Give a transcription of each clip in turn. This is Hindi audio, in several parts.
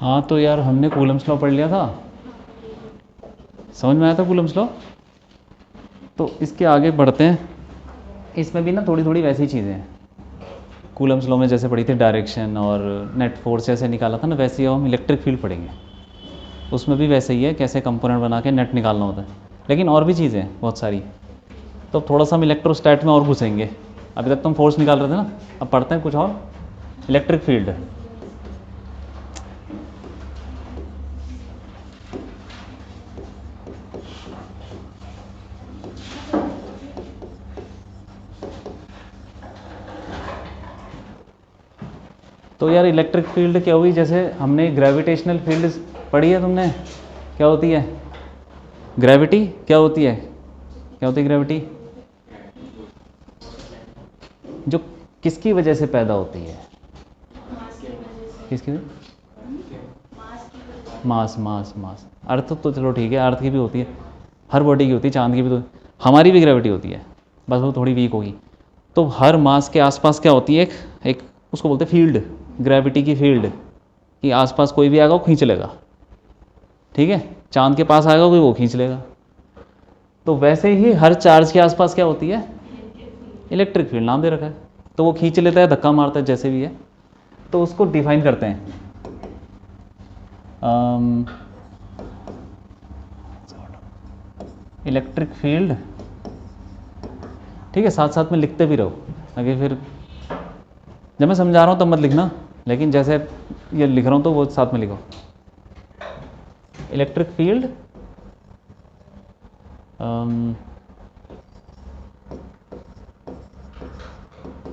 हाँ तो यार हमने कूलम्स लॉ पढ़ लिया था, समझ में आया था कूलम्स लॉ। तो इसके आगे बढ़ते हैं, इसमें भी ना थोड़ी थोड़ी वैसी चीज़ें हैं। कूलम्स लॉ में जैसे पढ़ी थी डायरेक्शन और नेट फोर्स जैसे निकाला था ना, वैसे ही हम इलेक्ट्रिक फील्ड पढ़ेंगे। उसमें भी वैसे ही है, कैसे कंपोनेंट बना के नेट निकालना होता है। लेकिन और भी चीज़ें हैं बहुत सारी। तो थोड़ा सा हम इलेक्ट्रोस्टैट में और घुसेंगे। अभी तक तो हम फोर्स निकाल रहे थे ना, अब पढ़ते हैं कुछ और, इलेक्ट्रिक फील्ड। तो यार इलेक्ट्रिक फील्ड क्या हुई, जैसे हमने ग्रेविटेशनल फील्ड पढ़ी है तुमने, क्या होती है ग्रेविटी, क्या होती है, क्या होती है ग्रेविटी, जो किसकी वजह से पैदा होती है, किसकी वजह? मास मास मास। अर्थ तो चलो ठीक है, अर्थ की भी होती है, हर बॉडी की होती है, चांद की भी तो, हमारी भी ग्रेविटी होती है, बस वो थोड़ी वीक होगी। तो हर मास के आसपास क्या होती है, एक उसको बोलते हैं फील्ड, ग्रेविटी की फील्ड, कि आसपास कोई भी आएगा वो खींच लेगा। ठीक है, चांद के पास आएगा कोई, वो खींच लेगा। तो वैसे ही हर चार्ज के आसपास क्या होती है, इलेक्ट्रिक फील्ड, नाम दे रखा है। तो वो खींच लेता है, धक्का मारता है, जैसे भी है। तो उसको डिफाइन करते हैं इलेक्ट्रिक फील्ड। ठीक है, साथ साथ में लिखते भी रहो, ताकि फिर जब मैं समझा रहा हूँ तब मत लिखना, लेकिन जैसे ये लिख रहा हूँ तो वो साथ में लिखो। Electric field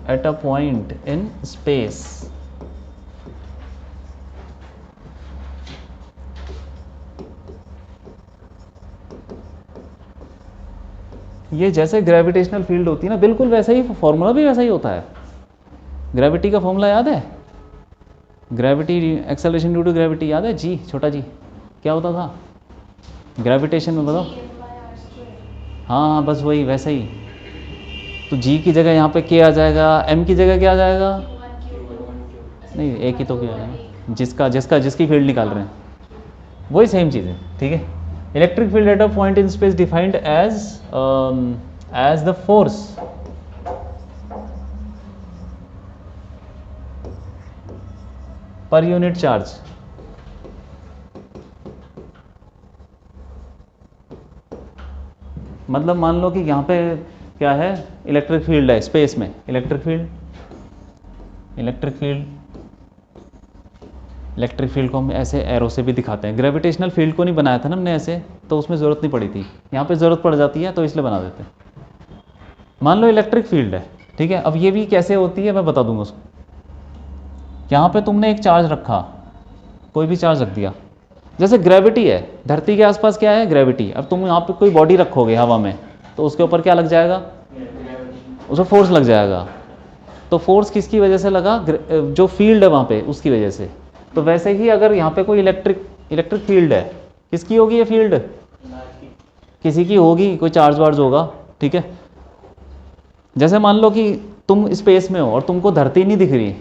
at a point in space, ये जैसे ग्रेविटेशनल फील्ड होती है ना, बिल्कुल वैसा ही फॉर्मूला भी वैसा ही होता है। ग्रेविटी का फॉर्मूला याद है, gravity acceleration due to gravity याद है, जी छोटा जी क्या होता था ग्रेविटेशन में, बताओ। हाँ हाँ बस वही वैसा ही। तो जी की जगह यहाँ पे के आ जाएगा, एम की जगह क्या आ जाएगा, नहीं एक ही तो क्या आ जाएगा, जिसका जिसका जिसकी फील्ड निकाल रहे हैं, वही सेम चीज़ है। ठीक है, electric field at a point in space defined as the force per unit charge. मतलब मान लो कि यहाँ पे क्या है, इलेक्ट्रिक फील्ड है स्पेस में, electric field, electric field, electric field को हम ऐसे एरो से भी दिखाते हैं। ग्रेविटेशनल फील्ड को नहीं बनाया था ना हमने ऐसे, तो उसमें ज़रूरत नहीं पड़ी थी, यहाँ पे ज़रूरत पड़ जाती है तो इसलिए बना देते हैं। मान लो इलेक्ट्रिक फील्ड है, ठीक है, अब ये भी कैसे होती है मैं बता दूंगा उसको। यहाँ पे तुमने एक चार्ज रखा, कोई भी चार्ज रख दिया, जैसे ग्रेविटी है, धरती के आसपास क्या है, ग्रेविटी। अब तुम यहाँ पे कोई बॉडी रखोगे हवा में, तो उसके ऊपर क्या लग जाएगा, उसमें फोर्स लग जाएगा। तो फोर्स किसकी वजह से लगा, जो फील्ड है वहाँ पे उसकी वजह से। तो वैसे ही अगर यहाँ पे कोई इलेक्ट्रिक इलेक्ट्रिक फील्ड है, किसकी होगी ये फील्ड, किसी की होगी, कोई चार्ज वार्ज होगा। ठीक है, जैसे मान लो कि तुम स्पेस में हो और तुमको धरती नहीं दिख रही,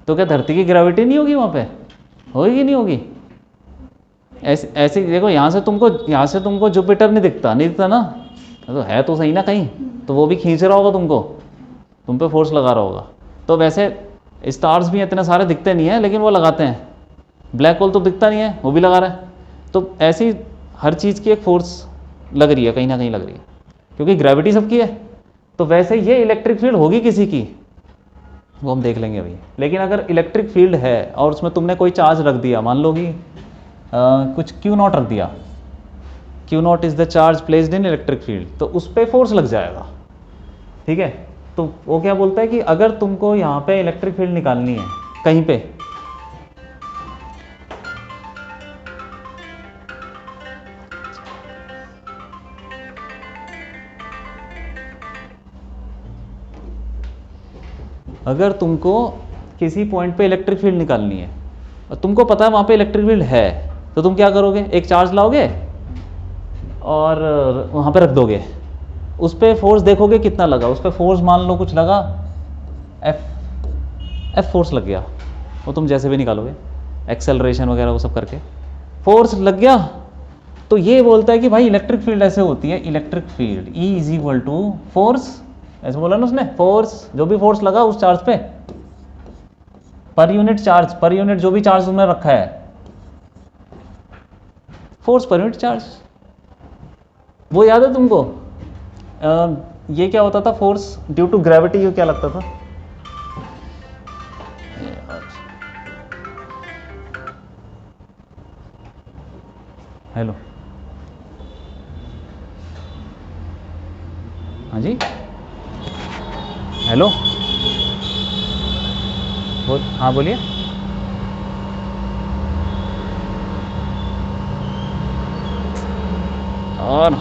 तो क्या धरती की ग्रेविटी नहीं होगी वहाँ पे, होगी नहीं होगी। ऐसे ऐसे देखो, यहाँ से तुमको जुपिटर नहीं दिखता, नहीं दिखता ना, तो है तो सही ना कहीं, तो वो भी खींच रहा होगा तुमको, तुम पे फोर्स लगा रहा होगा। तो वैसे स्टार्स भी इतने सारे दिखते नहीं है, लेकिन वो लगाते हैं। ब्लैक होल तो दिखता नहीं है, वो भी लगा रहा है। तो ऐसी हर चीज़ की एक फोर्स लग रही है, कहीं ना कहीं लग रही है, क्योंकि ग्रेविटी सबकी है। तो वैसे ये इलेक्ट्रिक फील्ड होगी किसी की, वो हम देख लेंगे अभी। लेकिन अगर इलेक्ट्रिक फील्ड है और उसमें तुमने कोई चार्ज रख दिया, मान लो कि कुछ क्यू नॉट रख दिया, Q not is the charge placed in electric field, तो उस पर फोर्स लग जाएगा। ठीक है, तो वो क्या बोलता है कि अगर तुमको यहाँ पे इलेक्ट्रिक फील्ड निकालनी है कहीं पे, अगर तुमको किसी पॉइंट पे इलेक्ट्रिक फील्ड निकालनी है और तुमको पता है वहाँ पे इलेक्ट्रिक फील्ड है, तो तुम क्या करोगे, एक चार्ज लाओगे और वहाँ पे रख दोगे, उस पर फोर्स देखोगे कितना लगा, उस पर फोर्स मान लो कुछ लगा, एफ फोर्स लग गया, वो तुम जैसे भी निकालोगे। एक्सेलरेशन वगैरह वो सब करके, फोर्स लग गया तो ये बोलता है कि भाई इलेक्ट्रिक फील्ड ऐसे होती है, electric field E is equal to force, ऐसे बोला ना उसने, फोर्स जो भी फोर्स लगा उस चार्ज पे पर यूनिट चार्ज, पर यूनिट जो भी चार्ज तुमने रखा है, फोर्स पर यूनिट चार्ज। वो याद है तुमको? ये क्या होता था, फोर्स ड्यू टू ग्रेविटी, ये क्या लगता था? हेलो, हाँ जी, हेलो, हाँ बोलिए। और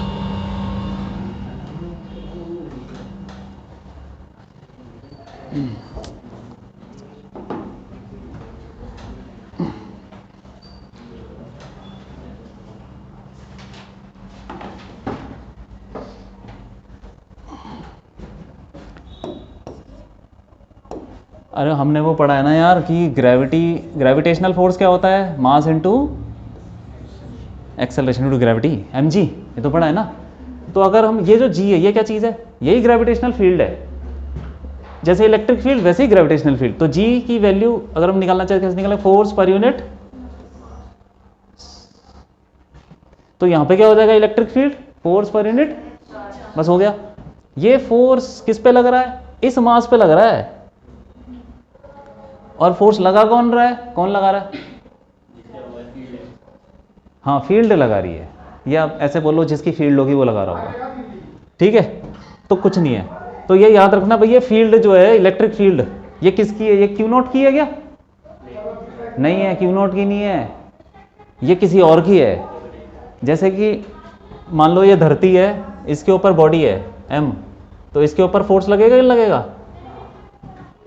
अरे हमने वो पढ़ा है ना यार कि ग्रेविटेशनल फोर्स क्या होता है, mass into acceleration into gravity, mg, ये तो पढ़ा है ना। तो अगर हम ये जो g है ये क्या चीज़ है, यही ग्रेविटेशनल फील्ड है। जैसे इलेक्ट्रिक फील्ड वैसे ही ग्रेविटेशनल फील्ड। तो g की वैल्यू अगर हम निकालना चाहते हैं, कैसे निकालें, फोर्स पर यूनिट। तो यहाँ पे क्या हो जाएगा, electric field force per unit, बस हो गया। ये फोर्स किस पे लग रहा है, इस मास पे लग रहा है। और फोर्स लगा कौन रहा है, कौन लगा रहा है? हाँ, फील्ड लगा रही है, या आप ऐसे बोलो जिसकी फील्ड होगी वो लगा रहा होगा, ठीक है। तो कुछ नहीं है, तो ये याद रखना भाई, ये फील्ड जो है इलेक्ट्रिक फील्ड, ये किसकी है, ये क्यू नॉट की है क्या? नहीं है, क्यू नॉट की नहीं है, ये किसी और की है। जैसे कि मान लो ये धरती है, इसके ऊपर बॉडी है m, तो इसके ऊपर फोर्स लगेगा या लगेगा?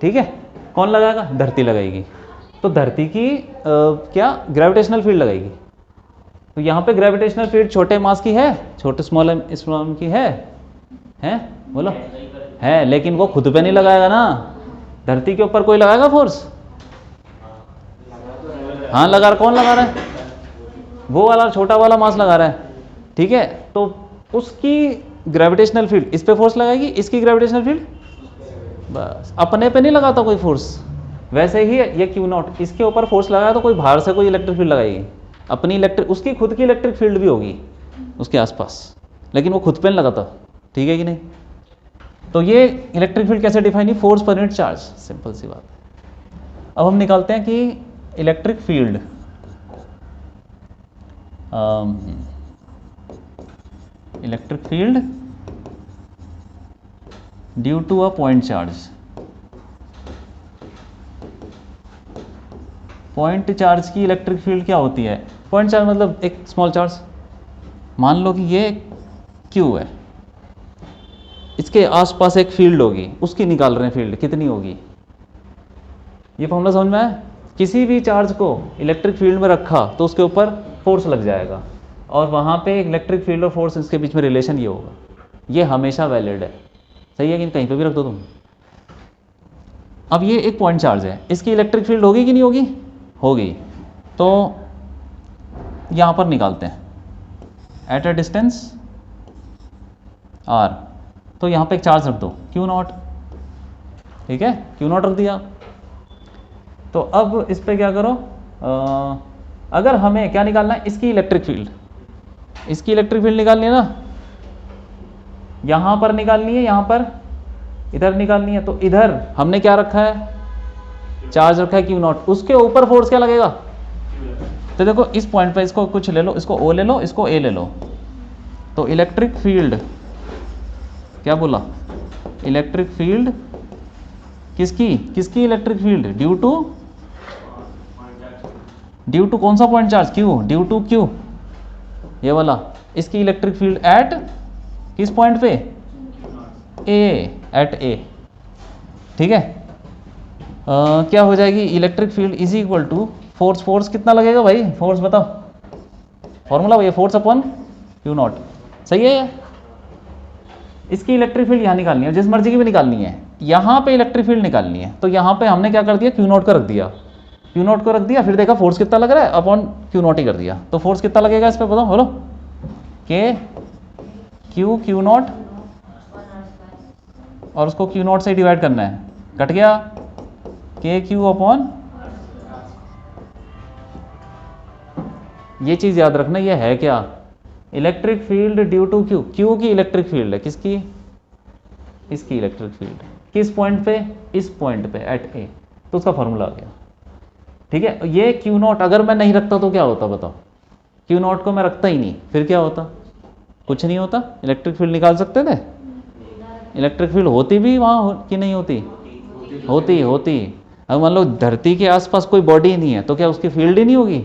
ठीक है, कौन लगाएगा, धरती लगाएगी। तो धरती की क्या ग्रेविटेशनल फील्ड लगाएगी। तो यहाँ पे ग्रेविटेशनल फील्ड छोटे मास की है, छोटे स्मॉल एम की है बोलो, है, लेकिन वो खुद पे नहीं लगाएगा ना, धरती के ऊपर कोई लगाएगा फोर्स? हाँ लगा रहा, कौन लगा रहा है, वो वाला छोटा वाला मास लगा रहा है, ठीक है। तो उसकी ग्रेविटेशनल फील्ड इस पे फोर्स लगाएगी, इसकी ग्रेविटेशनल फील्ड, बस अपने पे नहीं लगाता कोई फोर्स। वैसे ही ये क्यू नॉट, इसके ऊपर फोर्स लगाया तो कोई बाहर से कोई इलेक्ट्रिक फील्ड लगाएगी, अपनी इलेक्ट्रिक, उसकी खुद की इलेक्ट्रिक फील्ड भी होगी उसके आसपास, लेकिन वो खुद पे नहीं लगाता, ठीक है कि नहीं। तो ये इलेक्ट्रिक फील्ड कैसे डिफाइन है, force per unit charge, simple सी बात है। अब हम निकालते हैं कि electric field due to a point charge. Point charge की इलेक्ट्रिक फील्ड क्या होती है, पॉइंट चार्ज मतलब एक स्मॉल चार्ज, मान लो कि ये Q है, इसके आसपास एक फील्ड होगी, उसकी निकाल रहे हैं फील्ड, कितनी होगी, ये फॉर्मूला समझ में आया। किसी भी चार्ज को इलेक्ट्रिक फील्ड में रखा तो उसके ऊपर फोर्स लग जाएगा, और वहाँ पे इलेक्ट्रिक फील्ड और फोर्स इसके बीच में रिलेशन ये होगा, ये हमेशा वैलिड है, सही है कि कहीं पे भी रख दो तुम। अब ये एक पॉइंट चार्ज है, इसकी इलेक्ट्रिक फील्ड होगी कि नहीं होगी, होगी। तो यहाँ पर निकालते हैं एट अ डिस्टेंस r, तो यहाँ पे एक चार्ज रख दो क्यू नॉट, ठीक है, क्यू नॉट रख दिया। तो अब इस पे क्या करो, अगर हमें क्या निकालना है, इसकी इलेक्ट्रिक फील्ड, इसकी इलेक्ट्रिक फील्ड निकालनी है ना, यहाँ पर निकालनी है, यहाँ पर इधर निकालनी है। तो इधर हमने क्या रखा है, चार्ज रखा है क्यू नॉट, उसके ऊपर फोर्स क्या लगेगा। तो देखो इस पॉइंट पे इसको कुछ ले लो, इसको O ले लो, इसको A ले लो। तो इलेक्ट्रिक फील्ड क्या बोला, इलेक्ट्रिक फील्ड किसकी, किसकी इलेक्ट्रिक फील्ड, ड्यू टू कौन सा point charge, Q, due to Q, ये वाला, इसकी इलेक्ट्रिक फील्ड एट किस पॉइंट पे, A, एट A, ठीक है। क्या हो जाएगी, electric field is equal to force, force कितना लगेगा भाई, फोर्स बताओ, फॉर्मूला भैया, फोर्स अपॉन क्यू नॉट, सही है। इसकी इलेक्ट्रिक फील्ड यहाँ निकालनी है, जिस मर्जी की भी निकालनी है, यहाँ पे इलेक्ट्रिक फील्ड निकालनी है। तो यहाँ पे हमने क्या कर दिया, क्यू नॉट का रख दिया, क्यू नॉट को रख दिया, फिर देखा फोर्स कितना लग रहा है, अपॉन क्यू नॉट ही कर दिया, तो फोर्स कितना लगेगा इस पर बताओ, बोलो, के क्यू नॉट, और उसको क्यू नॉट से डिवाइड करना है, कट गया, के क्यू अपॉन, ये चीज़ याद रखना, ये है क्या, electric field due to Q, Q की इलेक्ट्रिक फील्ड है, किसकी, इसकी इलेक्ट्रिक फील्ड, किस पॉइंट पे, इस पॉइंट पे एट ए, तो उसका फॉर्मूला आ गया। ठीक है, ये क्यू नॉट अगर मैं नहीं रखता तो क्या होता बताओ, क्यू नॉट को मैं रखता ही नहीं, फिर क्या होता, कुछ नहीं होता, इलेक्ट्रिक फील्ड निकाल सकते थे, इलेक्ट्रिक फील्ड होती भी वहाँ कि नहीं होती, होती। अब मान लो धरती के आसपास कोई बॉडी नहीं है तो क्या उसकी फील्ड ही नहीं होगी,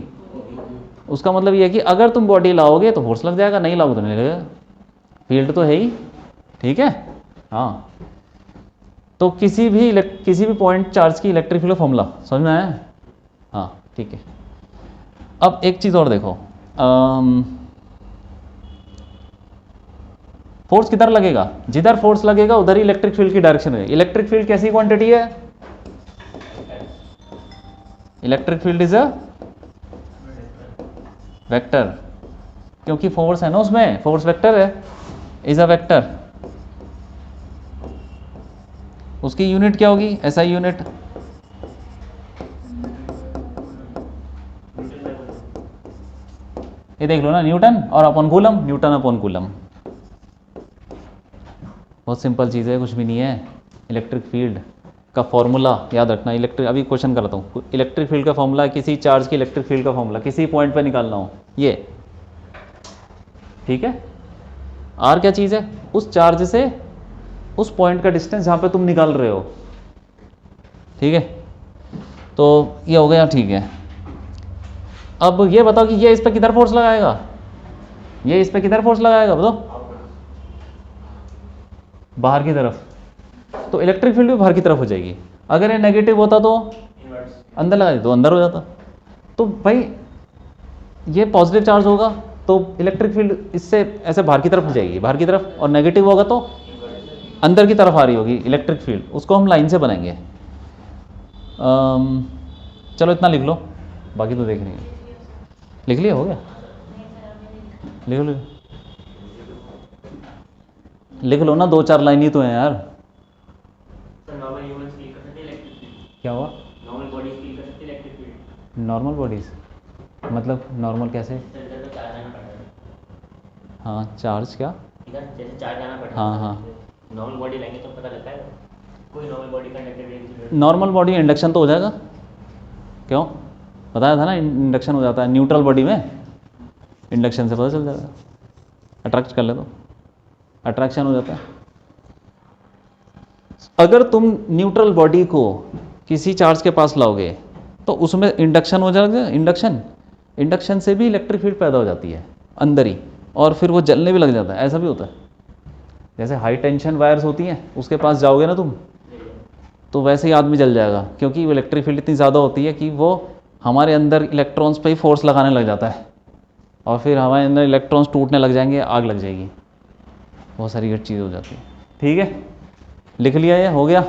उसका मतलब ये है कि अगर तुम बॉडी लाओगे तो फोर्स लग जाएगा, नहीं लाओगे तो नहीं लगेगा, फील्ड तो है ही। ठीक है, हाँ, तो किसी भी पॉइंट चार्ज की इलेक्ट्रिक फील्ड फॉर्मूला समझ में आया, हाँ ठीक है। अब एक चीज़ और देखो, फोर्स किधर लगेगा, जिधर फोर्स लगेगा उधर ही इलेक्ट्रिक फील्ड की डायरेक्शन है। इलेक्ट्रिक फील्ड कैसी क्वांटिटी है, electric field is a vector, क्योंकि फोर्स है ना उसमें, फोर्स वेक्टर है, इज अ वेक्टर, उसकी यूनिट क्या होगी, एसआई यूनिट, ये देख लो ना, न्यूटन और upon coulomb, Newton upon coulomb, बहुत सिंपल चीज़ है, कुछ भी नहीं है। इलेक्ट्रिक फील्ड का फॉर्मूला याद रखना, अभी क्वेश्चन कराता हूँ, इलेक्ट्रिक फील्ड का फॉर्मूला, किसी चार्ज की इलेक्ट्रिक फील्ड का फॉर्मूला किसी पॉइंट पे निकालना हो, ये ठीक है। आर क्या चीज़ है, उस चार्ज से उस पॉइंट का डिस्टेंस जहाँ पे तुम निकाल रहे हो, ठीक है, तो ये हो गया, ठीक है। अब ये बताओ कि ये इस पर किधर फोर्स लगाएगा, ये इस पर किधर फोर्स लगाएगा बताओ, बाहर की तरफ, तो इलेक्ट्रिक फील्ड भी बाहर की तरफ हो जाएगी। अगर ये नेगेटिव होता तो अंदर लगा दे तो अंदर हो जाता। तो भाई ये पॉजिटिव चार्ज होगा तो इलेक्ट्रिक फील्ड इससे ऐसे बाहर की तरफ हो जाएगी, बाहर की तरफ, और नेगेटिव होगा तो अंदर की तरफ आ रही होगी इलेक्ट्रिक फील्ड, उसको हम लाइन से बनाएंगे। चलो इतना लिख लो, बाकी तो देख रही है, लिख लिया, हो गया, लिख लो, लिख लो ना, 2-4 लाइन ही तो है यार। क्या हुआ, नॉर्मल बॉडीज मतलब नॉर्मल कैसे, हाँ चार्ज क्या, जैसे चार्ज आना पड़ता है, हाँ हाँ, नॉर्मल बॉडी लेंगे तो पता लगता है, कोई नॉर्मल बॉडी का नॉर्मल बॉडी इंडक्शन तो हो जाएगा, क्यों, बताया था ना इंडक्शन हो जाता है, न्यूट्रल बॉडी में इंडक्शन से पता चल जाएगा, अट्रैक्ट कर ले तो अट्रैक्शन हो जाता है। अगर तुम न्यूट्रल बॉडी को किसी चार्ज के पास लाओगे तो उसमें इंडक्शन हो जाएगा, इंडक्शन से भी इलेक्ट्रिक फील्ड पैदा हो जाती है अंदर ही, और फिर वो जलने भी लग जाता है, ऐसा भी होता है। जैसे हाई टेंशन वायर्स होती हैं, उसके पास जाओगे ना तुम तो वैसे ही आदमी जल जाएगा, क्योंकि वो इलेक्ट्रिक फील्ड इतनी ज़्यादा होती है कि वो हमारे अंदर इलेक्ट्रॉन्स पे ही फोर्स लगाने लग जाता है, और फिर हमारे अंदर इलेक्ट्रॉन्स टूटने लग जाएंगे, आग लग जाएगी, बहुत सारी चीज़ हो जाती है। ठीक है, लिख लिया, ये हो गया,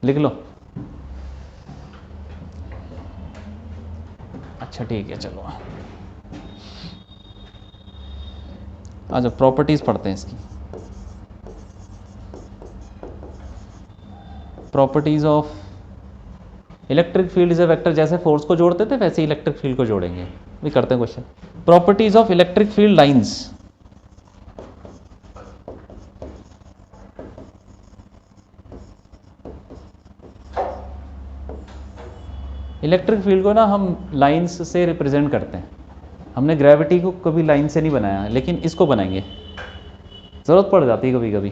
लिख लो। अच्छा ठीक है, चलो अच्छा प्रॉपर्टीज़ पढ़ते हैं इसकी। Properties of electric field is a vector, जैसे फोर्स को जोड़ते थे वैसे इलेक्ट्रिक फील्ड को जोड़ेंगे, भी करते हैं question. Properties of electric field lines, electric field को ना हम लाइंस से रिप्रेजेंट करते हैं, हमने ग्रेविटी को कभी लाइन से नहीं बनाया, लेकिन इसको बनाएंगे, ज़रूरत पड़ जाती है कभी कभी,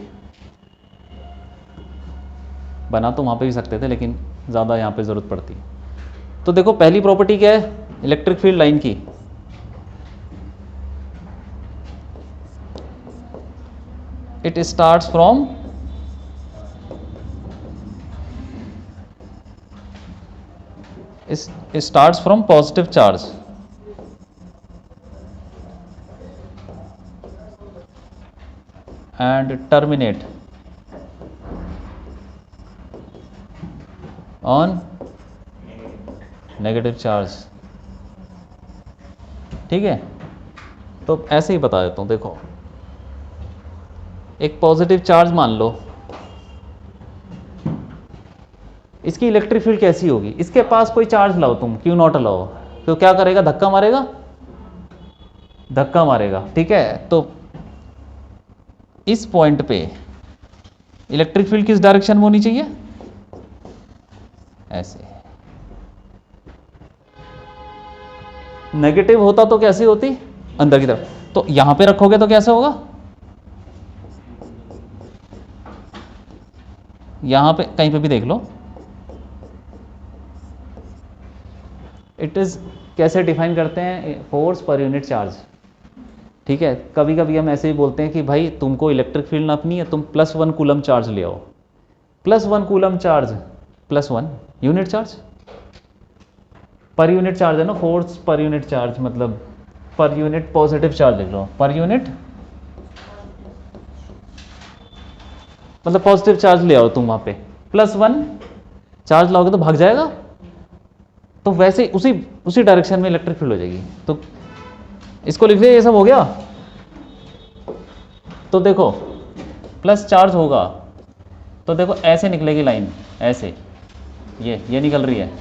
बना तो वहाँ पे भी सकते थे लेकिन ज़्यादा यहाँ पे ज़रूरत पड़ती है। तो देखो पहली प्रॉपर्टी क्या है इलेक्ट्रिक फील्ड लाइन की, it starts from positive charge and terminate on negative charge, ठीक है। तो ऐसे ही बता देता हूँ, देखो एक पॉजिटिव चार्ज मान लो, इसकी इलेक्ट्रिक फील्ड कैसी होगी, इसके पास कोई चार्ज लाओ तुम, क्यू नॉट लाओ, तो क्या करेगा, धक्का मारेगा, धक्का मारेगा, ठीक है। तो इस पॉइंट पे इलेक्ट्रिक फील्ड किस डायरेक्शन में होनी चाहिए, ऐसे। नेगेटिव होता तो कैसे होती, अंदर की तरफ, तो यहां पे रखोगे तो कैसे होगा, यहां पे कहीं पे भी देख लो। इट इज कैसे डिफाइन करते हैं, फोर्स पर यूनिट चार्ज, ठीक है। कभी कभी हम ऐसे ही बोलते हैं कि भाई तुमको इलेक्ट्रिक फील्ड नापनी है, तुम +1 कूलम चार्ज ले आओ, +1 कूलम चार्ज, +1 यूनिट चार्ज, पर यूनिट चार्ज है ना, फोर्स पर यूनिट चार्ज मतलब पर यूनिट पॉजिटिव चार्ज लिख लो, पर यूनिट मतलब पॉजिटिव चार्ज ले आओ तुम वहां पे, +1 चार्ज लाओगे तो भाग जाएगा, तो वैसे उसी डायरेक्शन में इलेक्ट्रिक फील्ड हो जाएगी। तो इसको लिख लिया, ये सब हो गया। तो देखो प्लस चार्ज होगा तो देखो ऐसे निकलेगी लाइन, ऐसे ये निकल रही है।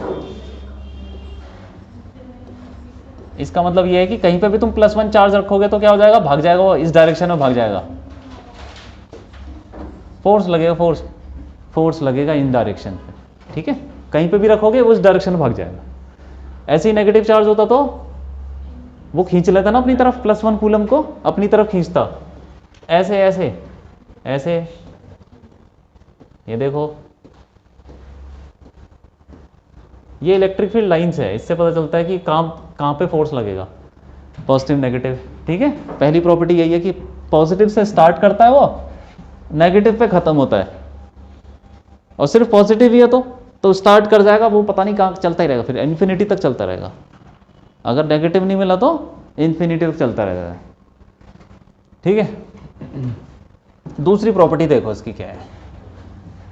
इसका मतलब ये है कि कहीं पे भी तुम +1 चार्ज रखोगे तो क्या हो जाएगा, भाग जाएगा, वो इस डायरेक्शन में भाग जाएगा, फोर्स लगेगा, फोर्स लगेगा इन डायरेक्शन पे, ठीक है। कहीं पे भी रखोगे वो इस डायरेक्शन में भाग जाएगा। ऐसे ही नेगेटिव चार्ज होता तो वो खींच लेता ना अपनी तरफ, +1 कूलम को अपनी तरफ खींचता, ऐसे ऐसे ऐसे, ये देखो ये इलेक्ट्रिक फील्ड लाइंस है, इससे पता चलता है कि कहाँ पे फोर्स लगेगा, पॉजिटिव नेगेटिव, ठीक है। पहली प्रॉपर्टी यही है कि पॉजिटिव से स्टार्ट करता है वो, नेगेटिव पे खत्म होता है, और सिर्फ पॉजिटिव ही है तो स्टार्ट कर जाएगा वो, पता नहीं कहाँ चलता ही रहेगा, फिर इन्फिनिटी तक चलता रहेगा। अगर नेगेटिव नहीं मिला तो इन्फिनिटी तक चलता रहेगा, ठीक है। दूसरी प्रॉपर्टी देखो इसकी क्या है,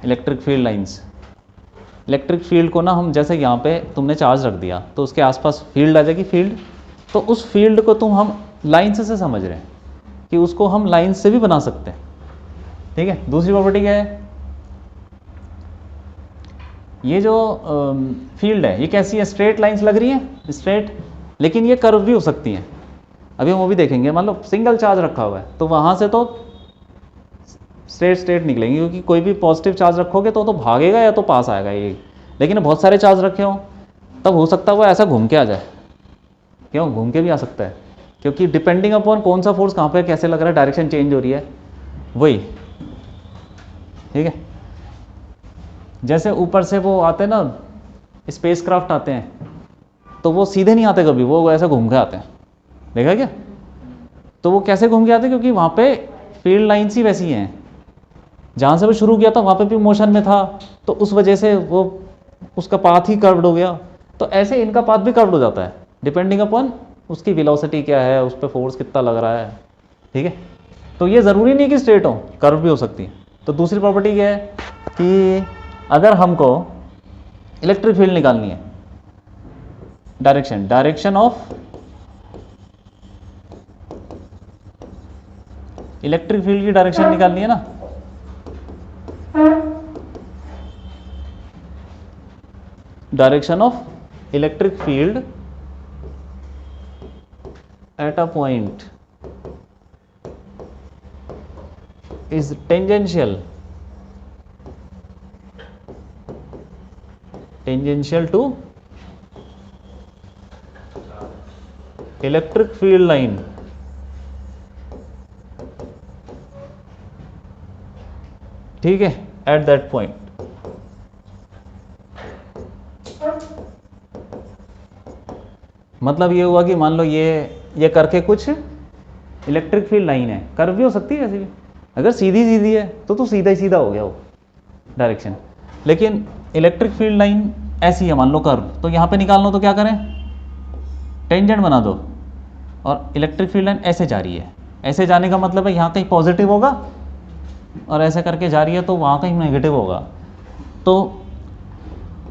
electric field lines. Electric field को ना हम जैसे यहाँ पे तुमने चार्ज रख दिया तो उसके आसपास फील्ड आ जाएगी, फील्ड, तो उस फील्ड को हम लाइन से समझ रहे हैं कि उसको हम लाइन से भी बना सकते हैं, ठीक है। दूसरी प्रॉपर्टी क्या है, ये जो फील्ड है ये कैसी है, स्ट्रेट लाइंस लग रही है, स्ट्रेट, लेकिन ये कर्व भी हो सकती हैं, अभी हम वो भी देखेंगे। मान लो सिंगल चार्ज रखा हुआ है तो वहाँ से तो स्ट्रेट निकलेंगे, क्योंकि कोई भी पॉजिटिव चार्ज रखोगे तो भागेगा या तो पास आएगा ये, लेकिन बहुत सारे चार्ज रखे हो तब हो सकता है वो ऐसा घूम के आ जाए, क्यों घूम के भी आ सकता है, क्योंकि डिपेंडिंग अपॉन कौन सा फोर्स कहाँ पे कैसे लग रहा है, डायरेक्शन चेंज हो रही है वही, ठीक है। जैसे ऊपर से वो आते हैं ना, स्पेस क्राफ्ट आते हैं तो वो सीधे नहीं आते कभी, वो ऐसा घूम के आते हैं, देखा क्या। तो वो कैसे घूम के आते हैं, क्योंकि वहाँ पे फील्ड लाइन्स ही वैसी हैं, जहाँ से वो शुरू किया था वहाँ पे भी मोशन में था, तो उस वजह से वो उसका पाथ ही कर्व्ड हो गया। तो ऐसे इनका पाथ भी कर्व्ड हो जाता है, डिपेंडिंग अपॉन उसकी वेलोसिटी क्या है, उस पर फोर्स कितना लग रहा है, ठीक है। तो ये ज़रूरी नहीं कि स्ट्रेट हो, कर्व भी हो सकती है। तो दूसरी प्रॉपर्टी क्या है कि अगर हमको इलेक्ट्रिक फील्ड निकालनी है, डायरेक्शन ऑफ इलेक्ट्रिक फील्ड की डायरेक्शन निकालनी है ना, direction of electric field at a point is tangential to electric field line, ठीक है, एट दैट पॉइंट। मतलब ये हुआ कि मान लो ये करके कुछ इलेक्ट्रिक फील्ड लाइन है, कर्व भी हो सकती है ऐसे भी, अगर सीधी सीधी है तो सीधा ही सीधा हो गया वो डायरेक्शन, लेकिन इलेक्ट्रिक फील्ड लाइन ऐसी है मान लो कर्व, तो यहाँ पे निकालना तो क्या करें, टेंजेंट बना दो, और इलेक्ट्रिक फील्ड लाइन ऐसे जा रही है, ऐसे जाने का मतलब है यहाँ कहीं पॉजिटिव होगा और ऐसे करके जा रही है तो वहाँ कहीं नेगेटिव होगा, तो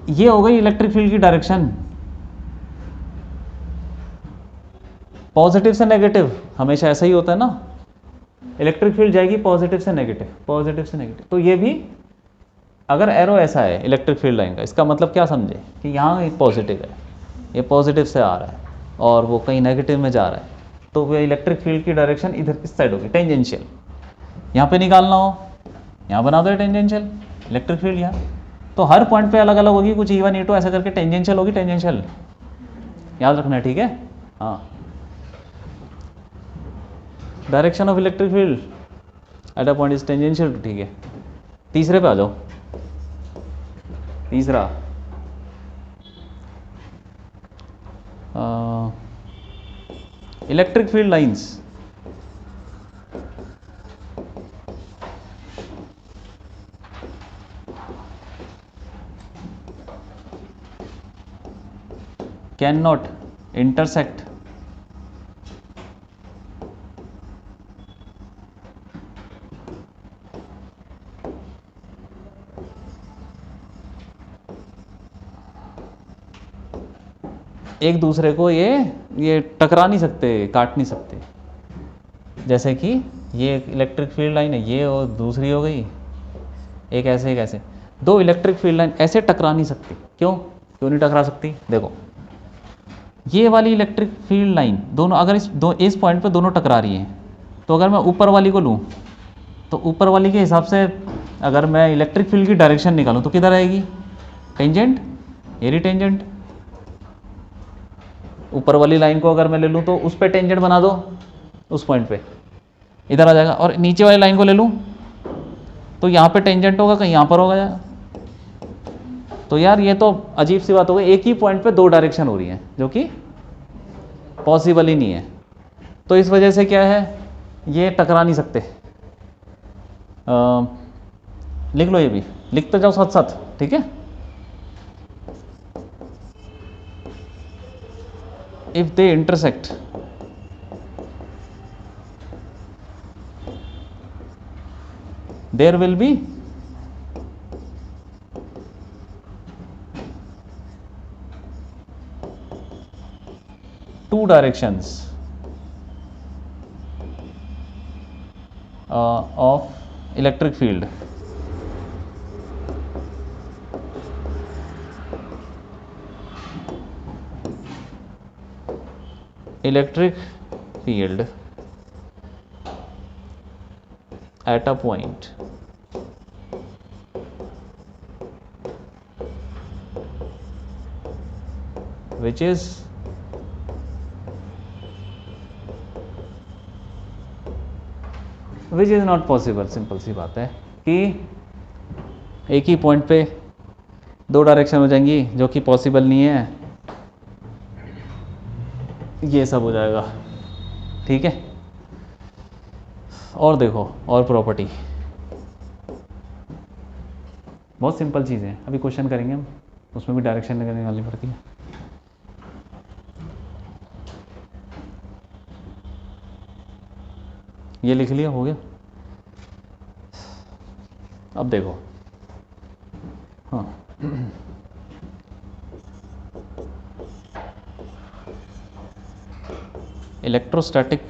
ये हो गई इलेक्ट्रिक फील्ड की डायरेक्शन पॉजिटिव से नेगेटिव हमेशा ऐसा ही होता है ना, इलेक्ट्रिक फील्ड जाएगी पॉजिटिव से नेगेटिव, पॉजिटिव से नेगेटिव। तो ये भी अगर एरो ऐसा है इलेक्ट्रिक फील्ड लाइन का, इसका मतलब क्या समझे कि यहाँ एक पॉजिटिव है, ये पॉजिटिव से आ रहा है और वो कहीं नेगेटिव में जा रहा है, तो वो इलेक्ट्रिक फील्ड की डायरेक्शन इधर इस साइड होगी, टेंजेंशियल। यहाँ पे निकालना हो, यहाँ बना दो टेंजेंशियल इलेक्ट्रिक फील्ड यहाँ, तो हर पॉइंट पे अलग अलग होगी, कुछ E1 E2 ऐसा करके टेंजेंशियल होगी, टेंजेंशियल याद रखना है, ठीक है। हाँ, direction of electric field at a point is tangential, ठीक है। तीसरे पे आ जाओ, तीसरा electric field lines can not intersect एक दूसरे को, ये टकरा नहीं सकते, काट नहीं सकते। जैसे कि ये इलेक्ट्रिक फील्ड लाइन है, ये और दूसरी हो गई, एक ऐसे एक ऐसे, दो इलेक्ट्रिक फील्ड लाइन ऐसे टकरा नहीं सकती। क्यों क्यों नहीं टकरा सकती? देखो, ये वाली इलेक्ट्रिक फील्ड लाइन दोनों अगर इस पॉइंट पे दोनों टकरा रही हैं, तो अगर मैं ऊपर वाली को लूँ तो ऊपर वाली के हिसाब से अगर मैं इलेक्ट्रिक फील्ड की डायरेक्शन निकालूँ तो किधर आएगी? टेंजेंट, ये रही टेंजेंट। ऊपर वाली लाइन को अगर मैं ले लूँ तो उस पर टेंजेंट बना दो, उस पॉइंट पे इधर आ जाएगा। और नीचे वाली लाइन को ले लूँ तो यहाँ पे टेंजेंट होगा, कहीं यहाँ पर होगा यार। तो यार ये तो अजीब सी बात हो गई, एक ही पॉइंट पे दो डायरेक्शन हो रही है, जो कि पॉसिबल ही नहीं है। तो इस वजह से क्या है, ये टकरा नहीं सकते। लिख लो, ये भी लिखते जाओ साथ साथ, ठीक है। if they intersect, there will be two directions of electric field. Electric field at a point which is not possible। Simple सी बात है कि एक ही पॉइंट पे दो डायरेक्शन हो जाएंगी, जो कि पॉसिबल नहीं है, ये सब हो जाएगा, ठीक है। और देखो, और प्रॉपर्टी बहुत सिंपल चीज़ है, अभी क्वेश्चन करेंगे हम, उसमें भी डायरेक्शन निकालनी पड़ती है। ये लिख लिया, हो गया। अब देखो, हाँ इलेक्ट्रोस्टैटिक,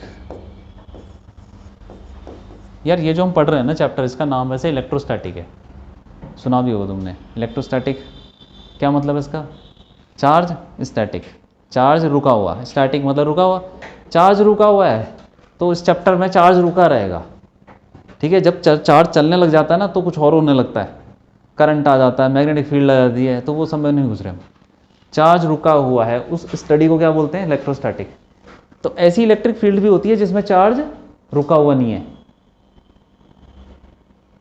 यार ये जो हम पढ़ रहे हैं ना चैप्टर, इसका नाम वैसे इलेक्ट्रोस्टैटिक है, सुना भी होगा तुमने। इलेक्ट्रोस्टैटिक क्या मतलब है इसका? चार्ज स्टैटिक, चार्ज रुका हुआ, स्टैटिक मतलब रुका हुआ, चार्ज रुका हुआ है, तो इस चैप्टर में चार्ज रुका रहेगा, ठीक है। जब चार्ज चलने लग जाता है ना तो कुछ और होने लगता है, करंट आ जाता है, मैग्नेटिक फील्ड आ जाती है, तो वो सब में नहीं घुस रहे हम। चार्ज रुका हुआ है, उस स्टडी को क्या बोलते हैं? इलेक्ट्रोस्टैटिक। तो ऐसी इलेक्ट्रिक फील्ड भी होती है जिसमें चार्ज रुका हुआ नहीं है,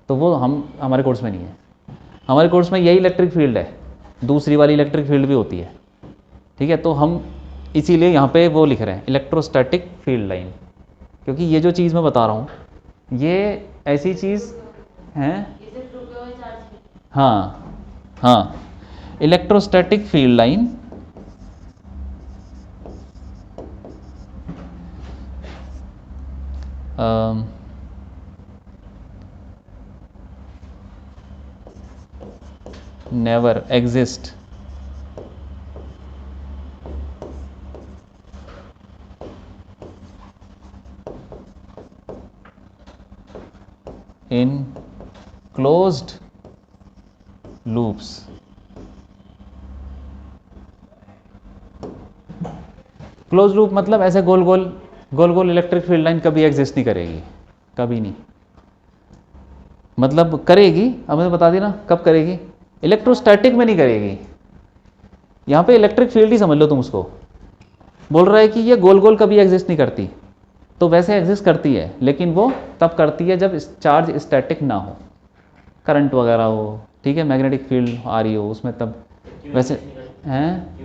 तो वो हमारे कोर्स में नहीं है। हमारे कोर्स में यही इलेक्ट्रिक फील्ड है, दूसरी वाली इलेक्ट्रिक फील्ड भी होती है, ठीक है। तो हम इसीलिए यहाँ पे वो लिख रहे हैं इलेक्ट्रोस्टैटिक फील्ड लाइन, क्योंकि ये जो चीज़ मैं बता रहा हूँ ये ऐसी चीज़ है। हाँ हाँ, electrostatic field line never exist इन क्लोज्ड लूप्स। क्लोज लूप मतलब ऐसे गोल गोल इलेक्ट्रिक फील्ड लाइन कभी एग्जिस्ट नहीं करेगी, कभी नहीं। मतलब करेगी, अब मैंने बता दिया ना कब करेगी, इलेक्ट्रोस्टैटिक में नहीं करेगी। यहाँ पे इलेक्ट्रिक फील्ड ही समझ लो तुम उसको। बोल रहा है कि ये गोल गोल कभी एग्जिस्ट नहीं करती, तो वैसे एग्जिस्ट करती है, लेकिन वो तब करती है जब चार्ज स्टैटिक ना हो, करंट वगैरह हो, ठीक है, मैग्नेटिक फील्ड आ रही हो उसमें, तब वैसे हैं।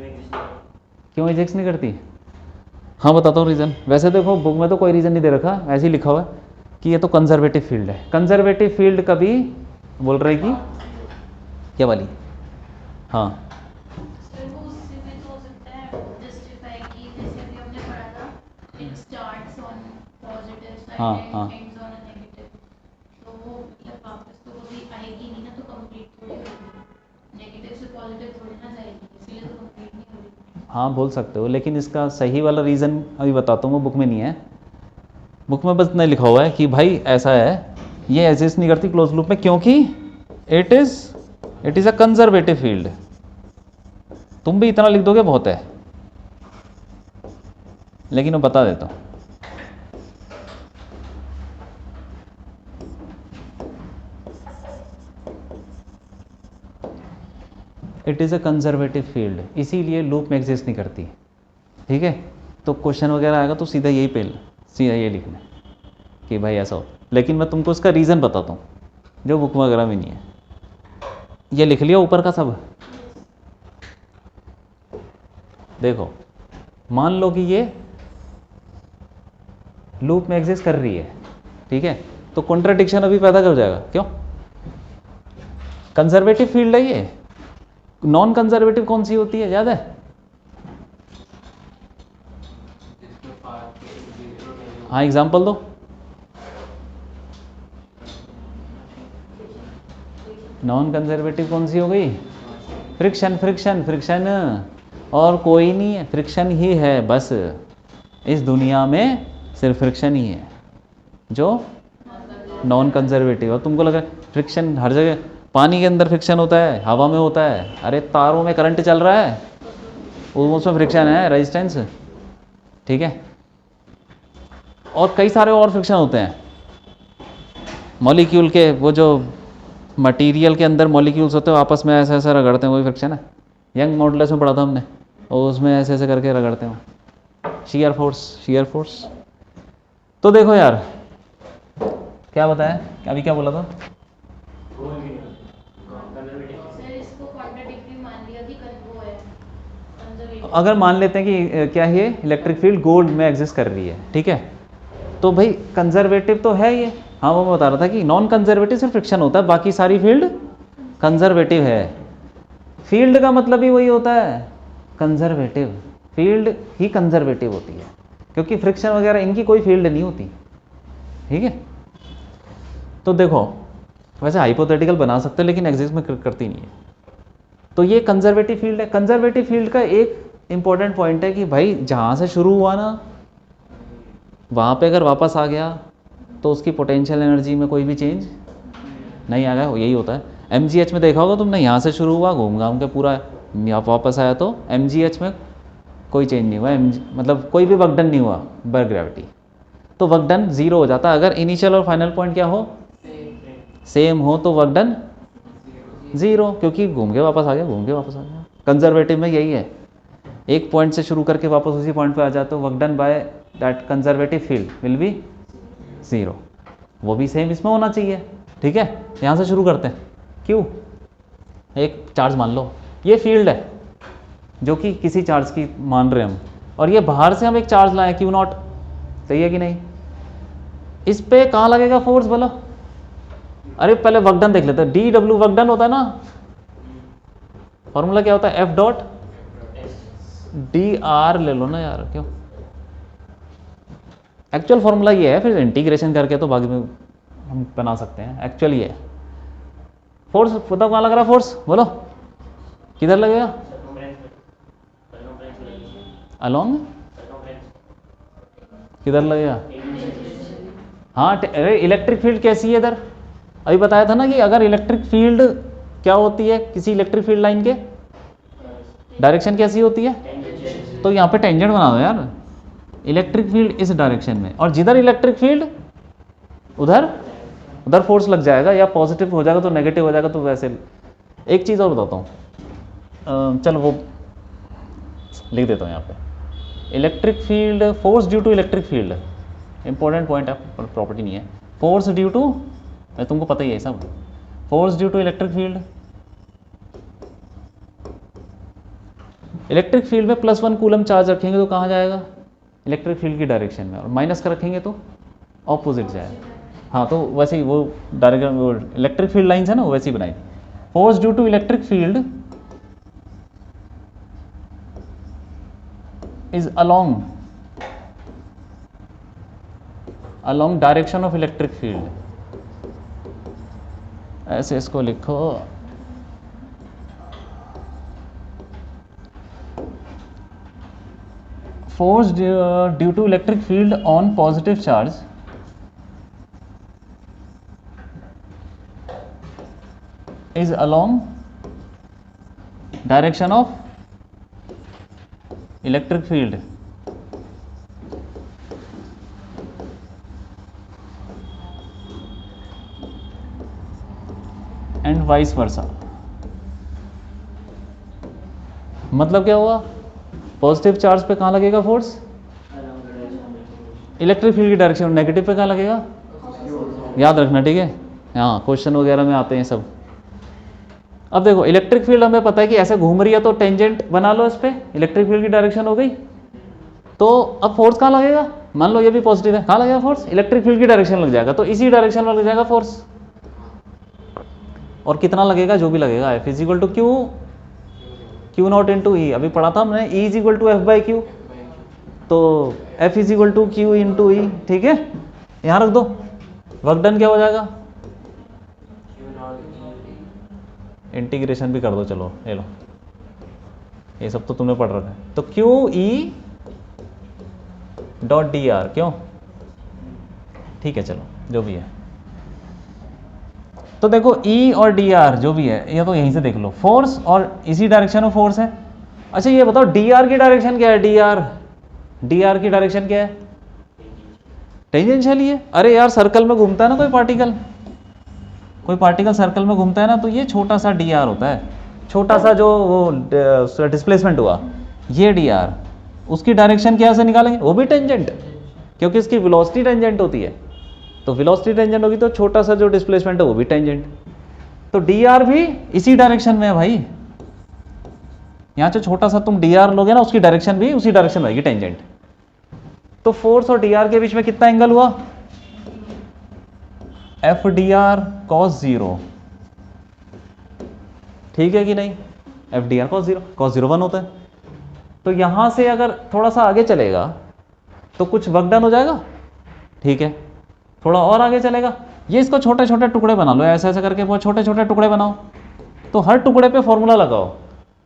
क्यों एग्जिस्ट नहीं करती? हाँ बताता हूँ रीज़न। वैसे देखो बुक में तो कोई रीज़न नहीं दे रखा, ऐसे ही लिखा हुआ है कि ये तो कंजर्वेटिव फील्ड है। कंजर्वेटिव फील्ड कभी बोल रहे कि क्या वाली? हाँ सर वो उससे भी तो हो सकता है जस्टिफाई कि जैसे अभी हमने पढ़ा था इट स्टार्ट्स ऑन पॉजिटिव हाँ, साइड हाँ। And ends on a negative, तो वो मतलब वापस तो कभी आएगी नहीं ना, तो कंप्लीट थोड़ी होगी, नेगेटिव से पॉजिटिव थोड़ी ना जाएगी, इसलिए तो कंप्लीट नहीं होगी। हाँ बोल सकते हो, लेकिन इसका सही वाला रीज़न अभी बताता हूँ, वो बुक में नहीं है। बुक में बस नहीं लिखा हुआ है कि भाई ऐसा है, ये एग्जिस्ट नहीं करती क्लोज लूप में, क्योंकि it is a conservative field. तुम भी इतना लिख दोगे बहुत है, लेकिन मैं बता देता हूँ। It is a conservative field, इसीलिए लूप में एग्जिस्ट नहीं करती, ठीक है। तो क्वेश्चन वगैरह आएगा तो सीधा यही पे सीधा ये लिखना कि भाई ऐसा हो, लेकिन मैं तुमको उसका रीज़न बताता हूँ जो बुक वगैरह में नहीं है। ये लिख लिया ऊपर का सब। देखो मान लो कि ये लूप में एग्जिस्ट कर रही है, ठीक है, तो कॉन्ट्राडिक्शन अभी पैदा कर जाएगा। क्यों? कंजर्वेटिव फील्ड है ये, नॉन कंजर्वेटिव कौन सी होती है याद है? हाँ एग्जाम्पल दो। नॉन कंजर्वेटिव कौन सी हो गई? फ्रिक्शन, फ्रिक्शन, फ्रिक्शन, और कोई नहीं है, फ्रिक्शन ही है बस। इस दुनिया में सिर्फ फ्रिक्शन ही है जो नॉन कंजर्वेटिव। और तुमको लग रहा है फ्रिक्शन हर जगह, पानी के अंदर फ्रिक्शन होता है, हवा में होता है, अरे तारों में करंट चल रहा है, उसमें फ्रिक्शन है, रेजिस्टेंस, ठीक है। और कई सारे और फ्रिक्शन होते हैं, मॉलिक्यूल के, वो जो मटेरियल के अंदर मॉलिक्यूल्स होते हैं आपस में ऐसे ऐसे रगड़ते हैं, वही फ्रिक्शन है। यंग मॉडुलस में पढ़ा था हमने, और उसमें ऐसे ऐसे करके रगड़ते हैं, शियर फोर्स, शियर फोर्स। तो देखो यार क्या बताया, अभी क्या बोला था? सर इसको कॉन्ट्राडिक्टरी मान लिया कि वो है कंजर्वेटिव। अगर मान लेते हैं कि क्या ये इलेक्ट्रिक फील्ड गोल्ड में एग्जिस्ट कर रही है, ठीक है, तो भाई कंजर्वेटिव तो है ये। हाँ वो मैं बता रहा था कि नॉन कंजर्वेटिव सिर्फ फ्रिक्शन होता है, बाकी सारी फील्ड कंजर्वेटिव है। फील्ड का मतलब ही वही होता है, कंजर्वेटिव फील्ड ही कंजर्वेटिव होती है, क्योंकि फ्रिक्शन वगैरह इनकी कोई फील्ड नहीं होती, ठीक है। तो देखो वैसे हाइपोथेटिकल बना सकते हैं, लेकिन एग्जिस्ट में करती नहीं है। तो ये कंजर्वेटिव फील्ड है। कंजर्वेटिव फील्ड का एक इंपॉर्टेंट पॉइंट है कि भाई जहाँ से शुरू हुआ ना, वहाँ पे अगर वापस आ गया तो उसकी पोटेंशियल एनर्जी में कोई भी चेंज नहीं आ गया, यही होता है। MGH में देखा होगा तुमने, यहाँ से शुरू हुआ, घूम घाम के पूरा यहाँ वापस आया, तो MGH में कोई चेंज नहीं हुआ, मतलब कोई भी वर्क डन नहीं हुआ बाय ग्रेविटी, तो वर्क डन जीरो हो जाता है। अगर इनिशियल और फाइनल पॉइंट क्या हो, सेम हो, तो वर्क डन ज़ीरो, क्योंकि घूम के वापस आ गया, घूम के वापस आ गया। कंजर्वेटिव में यही है, एक पॉइंट से शुरू करके वापस उसी पॉइंट पे आ जाए, तो work done by that conservative field will be zero. वो भी सेम इसमें होना चाहिए, ठीक है। यहाँ से शुरू करते हैं, क्यों? एक चार्ज मान लो, ये फील्ड है जो कि किसी चार्ज की मान रहे हम, और ये बाहर से हम एक चार्ज लाए क्यू नॉट, सही है कि नहीं? इस पे कहाँ लगेगा फोर्स बोलो? अरे पहले वर्क डन देख लेते हैं। DW वर्क डन होता है ना, फॉर्मूला क्या होता है? F डॉट DR ले लो ना यार, क्यों? एक्चुअल फॉर्मूला ये है, फिर इंटीग्रेशन करके तो बाद में हम बना सकते हैं। एक्चुअल ये है। फोर्स बताओ कहाँ लग रहा है फोर्स, बोलो किधर लगेगा? अलोंग, किधर लगेगा? हाँ अरे इलेक्ट्रिक फील्ड कैसी है इधर, अभी बताया था ना कि अगर इलेक्ट्रिक फील्ड क्या होती है किसी इलेक्ट्रिक फील्ड लाइन के, डायरेक्शन कैसी होती है, तो यहाँ पे टेंजेंट बना दो यार, इलेक्ट्रिक फील्ड इस डायरेक्शन में, और जिधर इलेक्ट्रिक फील्ड उधर उधर फोर्स लग जाएगा, या पॉजिटिव हो जाएगा तो नेगेटिव हो जाएगा, तो वैसे। एक चीज़ और बताता हूँ, चलो वो लिख देता हूँ यहाँ पे, electric field, force due to electric field, important point है, प्रॉपर्टी नहीं है, फोर्स ड्यू टू, तुमको पता ही है सब, force due to electric field, electric field में +1 कूलम चार्ज रखेंगे तो कहाँ जाएगा, इलेक्ट्रिक फील्ड की डायरेक्शन में, और माइनस का रखेंगे तो ऑपोजिट जाएगा। हाँ, तो वैसे ही वो डायरेक्शन, वो इलेक्ट्रिक फील्ड लाइन्स है ना, वो वैसे ही बनाई। Force due to electric field is along direction of electric field, ऐसे इसको लिखो, force due to electric field on positive charge is along direction of electric field and vice versa। मतलब क्या हुआ, पॉजिटिव चार्ज पे कहाँ लगेगा फोर्स, इलेक्ट्रिक फील्ड की डायरेक्शन, नेगेटिव पे कहाँ लगेगा, याद रखना, ठीक है, हाँ क्वेश्चन वगैरह में आते हैं सब। अब देखो इलेक्ट्रिक फील्ड हमें पता है कि ऐसे घूम रही है, तो टेंजेंट बना लो इस पे, इलेक्ट्रिक फील्ड की डायरेक्शन हो गई, तो अब फोर्स कहाँ लगेगा, मान लो ये भी पॉजिटिव है, कहाँ लगेगा फोर्स, इलेक्ट्रिक फील्ड की डायरेक्शन लग जाएगा, तो इसी डायरेक्शन में लग जाएगा फोर्स, और कितना लगेगा, जो भी लगेगा, F is equal to q not into E, अभी पढ़ा था हमने, E is equal to F by q, तो F is equal to q into E, ठीक है, यहाँ रख दो, वर्क डन क्या हो जाएगा, इंटीग्रेशन भी कर दो, चलो ले लो, ये सब तो तुमने पढ़ रखा है, तो Q E dot D R, क्यों, ठीक है, चलो जो भी है, तो देखो E और डी आर जो भी है, ये तो यहीं से देख लो, फोर्स और इसी डायरेक्शन में फोर्स है। अच्छा ये बताओ डी आर की डायरेक्शन क्या है, डी आर की डायरेक्शन क्या है, टेंजेंशियल ही है। अरे यार सर्कल में घूमता है ना कोई पार्टिकल सर्कल में घूमता है ना, तो ये छोटा सा डी आर होता है, छोटा सा जो वो डिस्प्लेसमेंट हुआ, ये डी आर, उसकी डायरेक्शन क्या से निकालेंगे, वो भी टेंजेंट, क्योंकि इसकी वेलोसिटी टेंजेंट होती है, तो वेलोसिटी टेंजेंट होगी तो छोटा सा जो डिस्प्लेसमेंट है वो भी टेंजेंट, तो डी आर भी इसी डायरेक्शन में है भाई, यहाँ से छोटा सा तुम डी आर लोगे ना, उसकी डायरेक्शन भी उसी डायरेक्शन में रहेगी, टेंजेंट। तो फोर्स और डी आर के बीच में कितना एंगल हुआ, एफ डी आर कॉस 0, ठीक है कि नहीं, एफ डी आर कॉस 0 1 होता है। तो यहां से अगर थोड़ा सा आगे चलेगा तो कुछ वर्क डन हो जाएगा, ठीक है, थोड़ा और आगे चलेगा, ये इसको छोटे छोटे टुकड़े बना लो, ऐसे ऐसे करके बहुत छोटे छोटे टुकड़े बनाओ, तो हर टुकड़े पे फॉर्मूला लगाओ,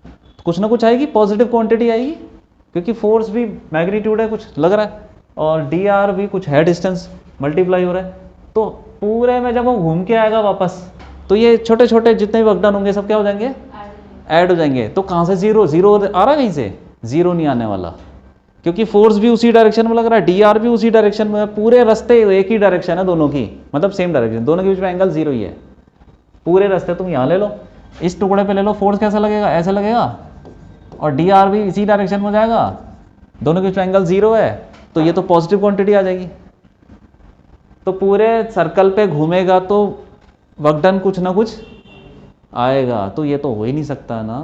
तो कुछ ना कुछ आएगी, पॉजिटिव क्वांटिटी आएगी, क्योंकि फोर्स भी मैग्नीट्यूड है कुछ लग रहा है, और डी आर भी कुछ है, डिस्टेंस मल्टीप्लाई हो रहा है, तो पूरे में जब वो घूम के आएगा वापस, तो ये छोटे छोटे जितने भी वर्क डन होंगे सब क्या हो जाएंगे, ऐड हो जाएंगे। तो कहाँ से जीरो आ रहा है, कहीं से जीरो नहीं आने वाला, क्योंकि फोर्स भी उसी डायरेक्शन में लग रहा है, डी आर भी उसी डायरेक्शन में है, पूरे रास्ते एक ही डायरेक्शन है दोनों की, मतलब सेम डायरेक्शन, दोनों के बीच में एंगल 0 ही है, पूरे रास्ते तुम यहाँ ले लो, इस टुकड़े पे ले लो, फोर्स कैसा लगेगा, ऐसा लगेगा, और डी आर भी इसी डायरेक्शन में हो जाएगा, दोनों के बीच में एंगल 0 है, तो ये तो पॉजिटिव क्वांटिटी आ जाएगी। तो पूरे सर्कल पे घूमेगा तो वर्क डन कुछ ना कुछ आएगा, तो ये तो हो ही नहीं सकता ना,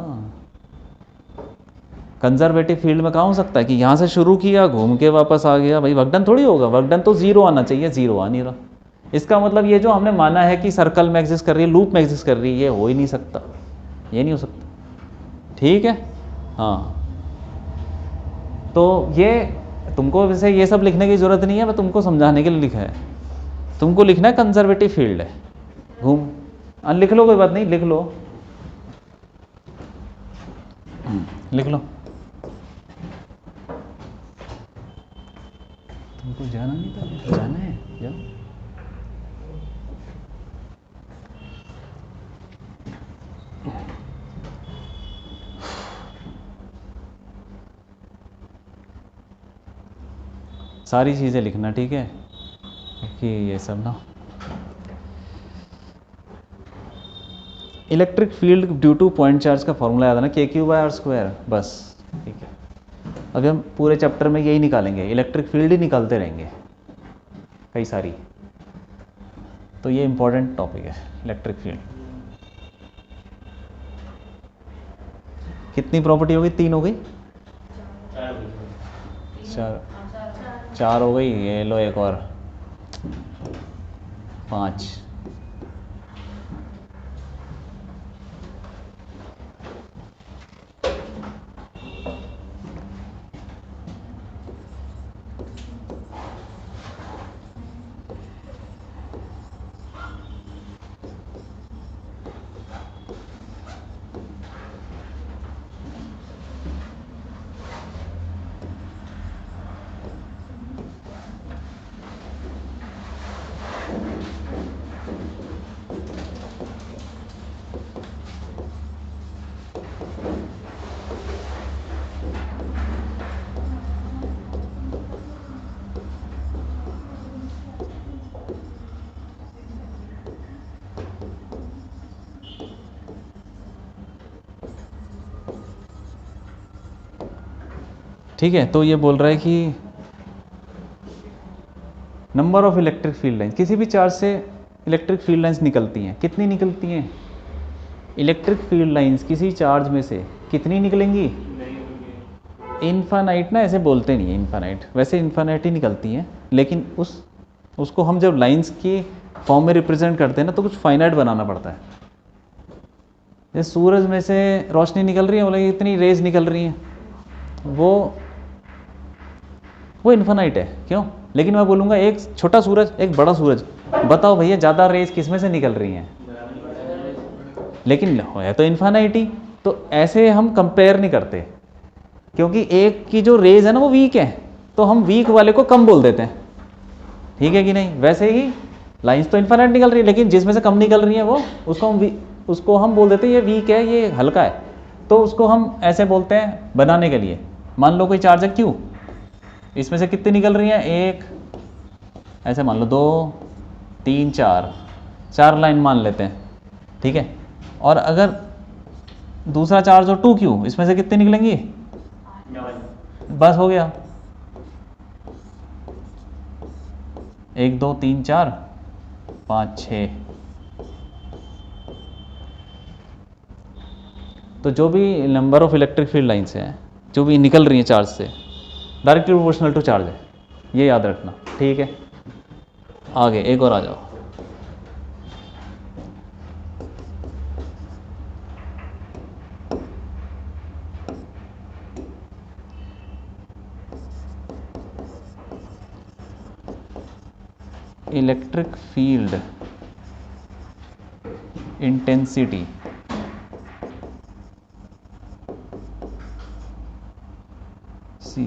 कंजर्वेटिव फील्ड में कहाँ हो सकता है कि यहाँ से शुरू किया घूम के वापस आ गया, भाई वर्क डन थोड़ी होगा, वर्क डन तो 0 आना चाहिए, 0 आ नहीं रहा। इसका मतलब ये जो हमने माना है कि सर्कल में एग्जिस्ट कर रही है, लूप में एग्जिस्ट कर रही है, ये हो ही नहीं सकता, ये नहीं हो सकता, ठीक है। हाँ, तो ये तुमको वैसे ये सब लिखने की ज़रूरत नहीं है, मैं तुमको समझाने के लिए लिखा है, तुमको लिखना है कंजर्वेटिव फील्ड है, घूम लिख लो, कोई बात नहीं, लिख लो, लिख लो, तुमको जाना नहीं था, जाना है, जाओ। सारी चीज़ें लिखना, ठीक है, कि ये सब ना electric field due two point charge का फॉर्मूला याद है ना, KQ/R², बस ठीक है। अभी हम पूरे चैप्टर में यही निकालेंगे, इलेक्ट्रिक फील्ड ही निकालते रहेंगे कई सारी, तो ये इंपॉर्टेंट टॉपिक है इलेक्ट्रिक फील्ड। कितनी प्रॉपर्टी हो गई, 3 हो गई, 4 हो गई, ये लो एक और 5। ठीक है, तो ये बोल रहा है कि number of electric field lines, किसी भी चार्ज से इलेक्ट्रिक फील्ड लाइंस निकलती हैं, कितनी निकलती हैं इलेक्ट्रिक फील्ड लाइंस किसी चार्ज में से, कितनी निकलेंगी, इनफाइनाइट ना, ऐसे बोलते नहीं है इनफाइनाइट, वैसे इनफाइनाइट ही निकलती हैं, लेकिन उसको हम जब लाइंस की फॉर्म में रिप्रेजेंट करते हैं ना, तो कुछ फाइनाइट बनाना पड़ता है। जैसे सूरज में से रोशनी निकल रही है, बोले इतनी रेज निकल रही हैं, वो इन्फानाइट है, क्यों? लेकिन मैं बोलूँगा एक छोटा सूरज, एक बड़ा सूरज, बताओ भैया ज़्यादा रेज किस में से निकल रही हैं, लेकिन है तो इन्फानाइट ही। तो ऐसे हम कंपेयर नहीं करते, क्योंकि एक की जो रेज है ना वो वीक है, तो हम वीक वाले को कम बोल देते हैं, ठीक है कि नहीं? वैसे ही लाइंस तो इन्फानाइट निकल रही है, लेकिन जिसमें से कम निकल रही है वो उसको हम बोल देते हैं ये वीक है, ये हल्का है, तो उसको हम ऐसे बोलते हैं बनाने के लिए। मान लो कोई चार्ज है Q, इसमें से कितनी निकल रही हैं, एक, ऐसे मान लो 2 3 4 लाइन मान लेते हैं, ठीक है। और अगर दूसरा चार्ज हो 2Q, इसमें से कितनी निकलेंगी, बस हो गया, 1 2 3 4 5 6। तो जो भी number of electric field lines हैं जो भी निकल रही हैं चार्ज से, डायरेक्टली प्रोपोर्शनल टू चार्ज है, ये याद रखना, ठीक है। आगे एक और आ जाओ, electric field intensity C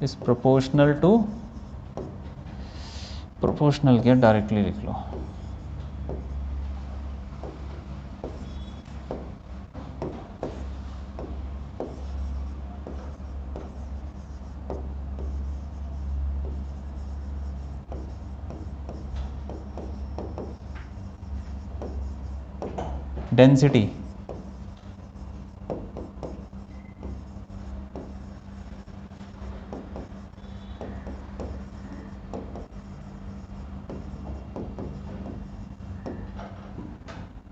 is proportional to, proportional क्या डायरेक्टली लिख लो, डेंसिटी,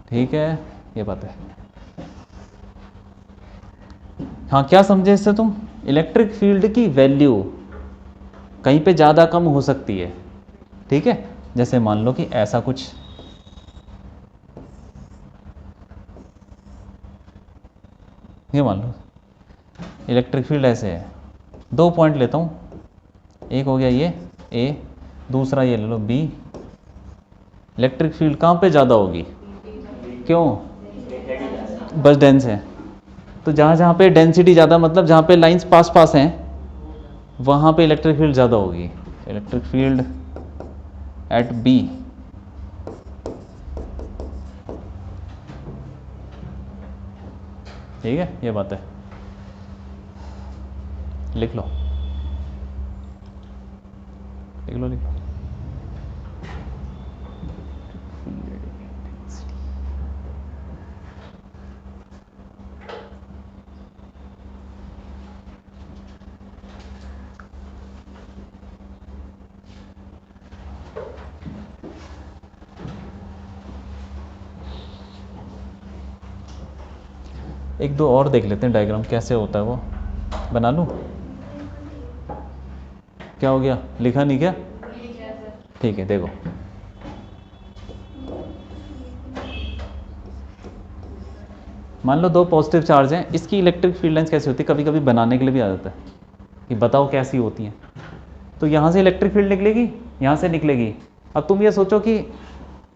ठीक है, ये बात है। हाँ, क्या समझे इससे तुम? इलेक्ट्रिक फील्ड की वैल्यू कहीं पे ज़्यादा कम हो सकती है, ठीक है। जैसे मान लो कि ऐसा कुछ, ये मान लो इलेक्ट्रिक फील्ड ऐसे है, 2 पॉइंट लेता हूँ, एक हो गया ये A, दूसरा ये ले लो B। इलेक्ट्रिक फील्ड कहाँ पे ज़्यादा होगी, क्यों? बस डेंस है, तो जहाँ जहाँ पे डेंसिटी ज़्यादा, मतलब जहाँ पे लाइंस पास पास हैं, वहाँ पे इलेक्ट्रिक फील्ड ज़्यादा होगी। इलेक्ट्रिक फील्ड एट B ठीक है, ये बात है, लिख लो लिख लो लिख लो। एक दो और देख लेते हैं डायग्राम कैसे होता है वो, बना लूँ? क्या हो गया, लिखा नहीं क्या? ठीक है, देखो मान लो दो पॉजिटिव चार्ज हैं, इसकी इलेक्ट्रिक फील्ड लाइंस कैसी होती है, कभी कभी बनाने के लिए भी आ जाता है कि बताओ कैसी होती हैं। तो यहाँ से इलेक्ट्रिक फील्ड निकलेगी, यहाँ से निकलेगी। अब तुम ये सोचो कि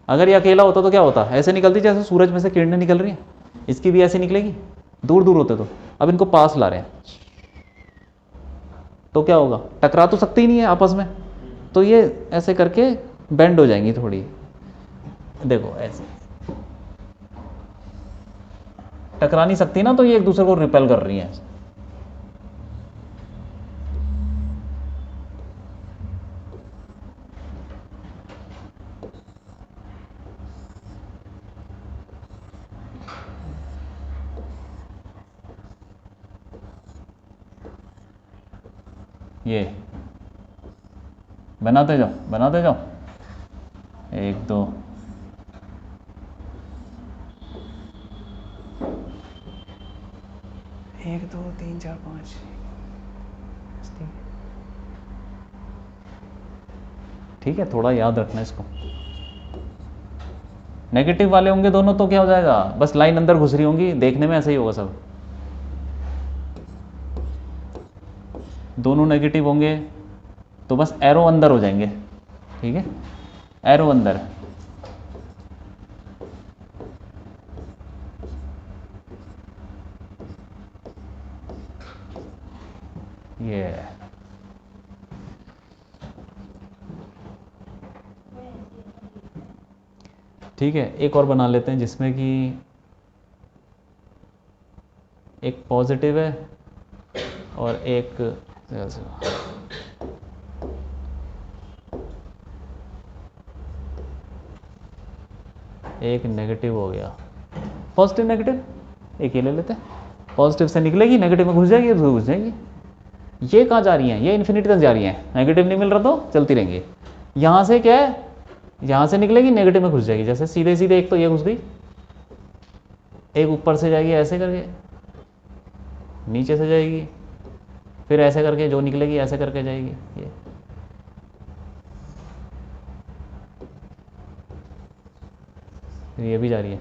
अगर ये अकेला होता तो क्या होता, ऐसे निकलती जैसे सूरज में से किरणें निकल रही हैं, इसकी भी ऐसे निकलेगी, दूर दूर होते तो। अब इनको पास ला रहे हैं तो क्या होगा, टकरा तो सकती ही नहीं है आपस में, तो ये ऐसे करके बेंड हो जाएंगी थोड़ी, देखो ऐसे टकरा नहीं सकती ना, तो ये एक दूसरे को रिपेल कर रही हैं। ये बनाते जाओ बनाते जाओ, 1 2 1 2 3 4 5। ठीक है, थोड़ा याद रखना इसको। नेगेटिव वाले होंगे दोनों तो क्या हो जाएगा, बस लाइन अंदर घुस रही होंगी, देखने में ऐसा ही होगा सब। दोनों नेगेटिव होंगे तो बस एरो अंदर हो जाएंगे, ठीक है, एरो अंदर। ये ठीक है, एक और बना लेते हैं जिसमें कि एक पॉजिटिव है और एक नेगेटिव हो गया, पॉजिटिव नेगेटिव एक ये ले लेते हैं। पॉजिटिव से निकलेगी, नेगेटिव में घुस जाएगी, घुस जाएगी। ये कहाँ जा रही हैं, ये इन्फिनिटी तक जा रही हैं, नेगेटिव नहीं मिल रहा तो चलती रहेंगी। यहाँ से क्या है, यहाँ से निकलेगी, नेगेटिव में घुस जाएगी, जैसे सीधे सीधे एक तो ये घुस गई, एक ऊपर से जाएगी ऐसे करके, नीचे से जाएगी, फिर ऐसे करके जो निकलेगी ऐसे करके जाएगी। ये भी जा रही है,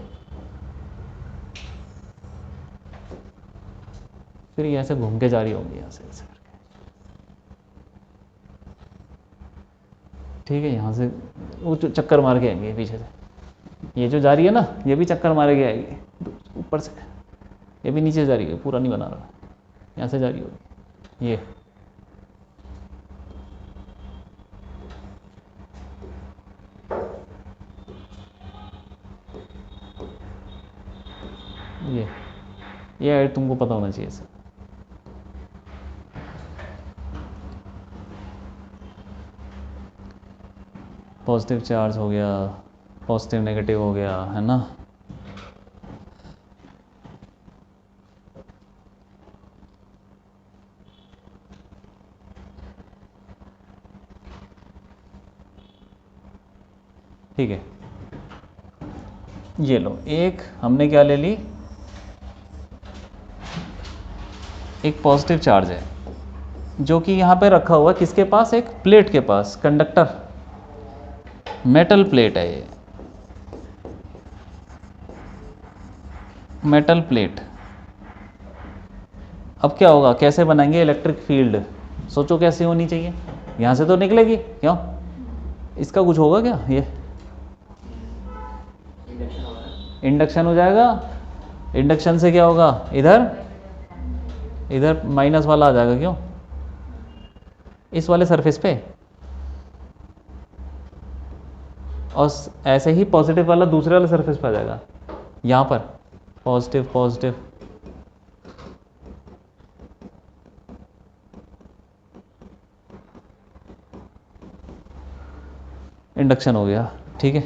फिर ये ऐसे घूम के जा रही होगी यहाँ से ऐसे करके। ठीक है, यहाँ से वो चक्कर मार के आएंगे पीछे से, ये जो जा रही है ना ये भी चक्कर मारे के आएगी ऊपर से, ये भी नीचे जा रही है, पूरा नहीं बना रहा, यहाँ से जा रही होगी ये तुमको पता होना चाहिए सर। पॉजिटिव चार्ज हो गया, पॉजिटिव नेगेटिव हो गया, है ना। ठीक है, ये लो, एक हमने क्या ले ली, एक पॉजिटिव चार्ज है जो कि यहाँ पे रखा हुआ, किसके पास, एक प्लेट के पास, कंडक्टर, मेटल प्लेट है ये, मेटल प्लेट। अब क्या होगा, कैसे बनाएंगे इलेक्ट्रिक फील्ड, सोचो कैसे होनी चाहिए, यहाँ से तो निकलेगी, क्यों, इसका कुछ होगा क्या, ये इंडक्शन हो जाएगा। इंडक्शन से क्या होगा, इधर माइनस वाला आ जाएगा, क्यों, इस वाले सरफेस पे, और ऐसे ही पॉजिटिव वाला दूसरे वाले सरफेस पे आ जाएगा, यहाँ पर पॉजिटिव पॉजिटिव, इंडक्शन हो गया, ठीक है।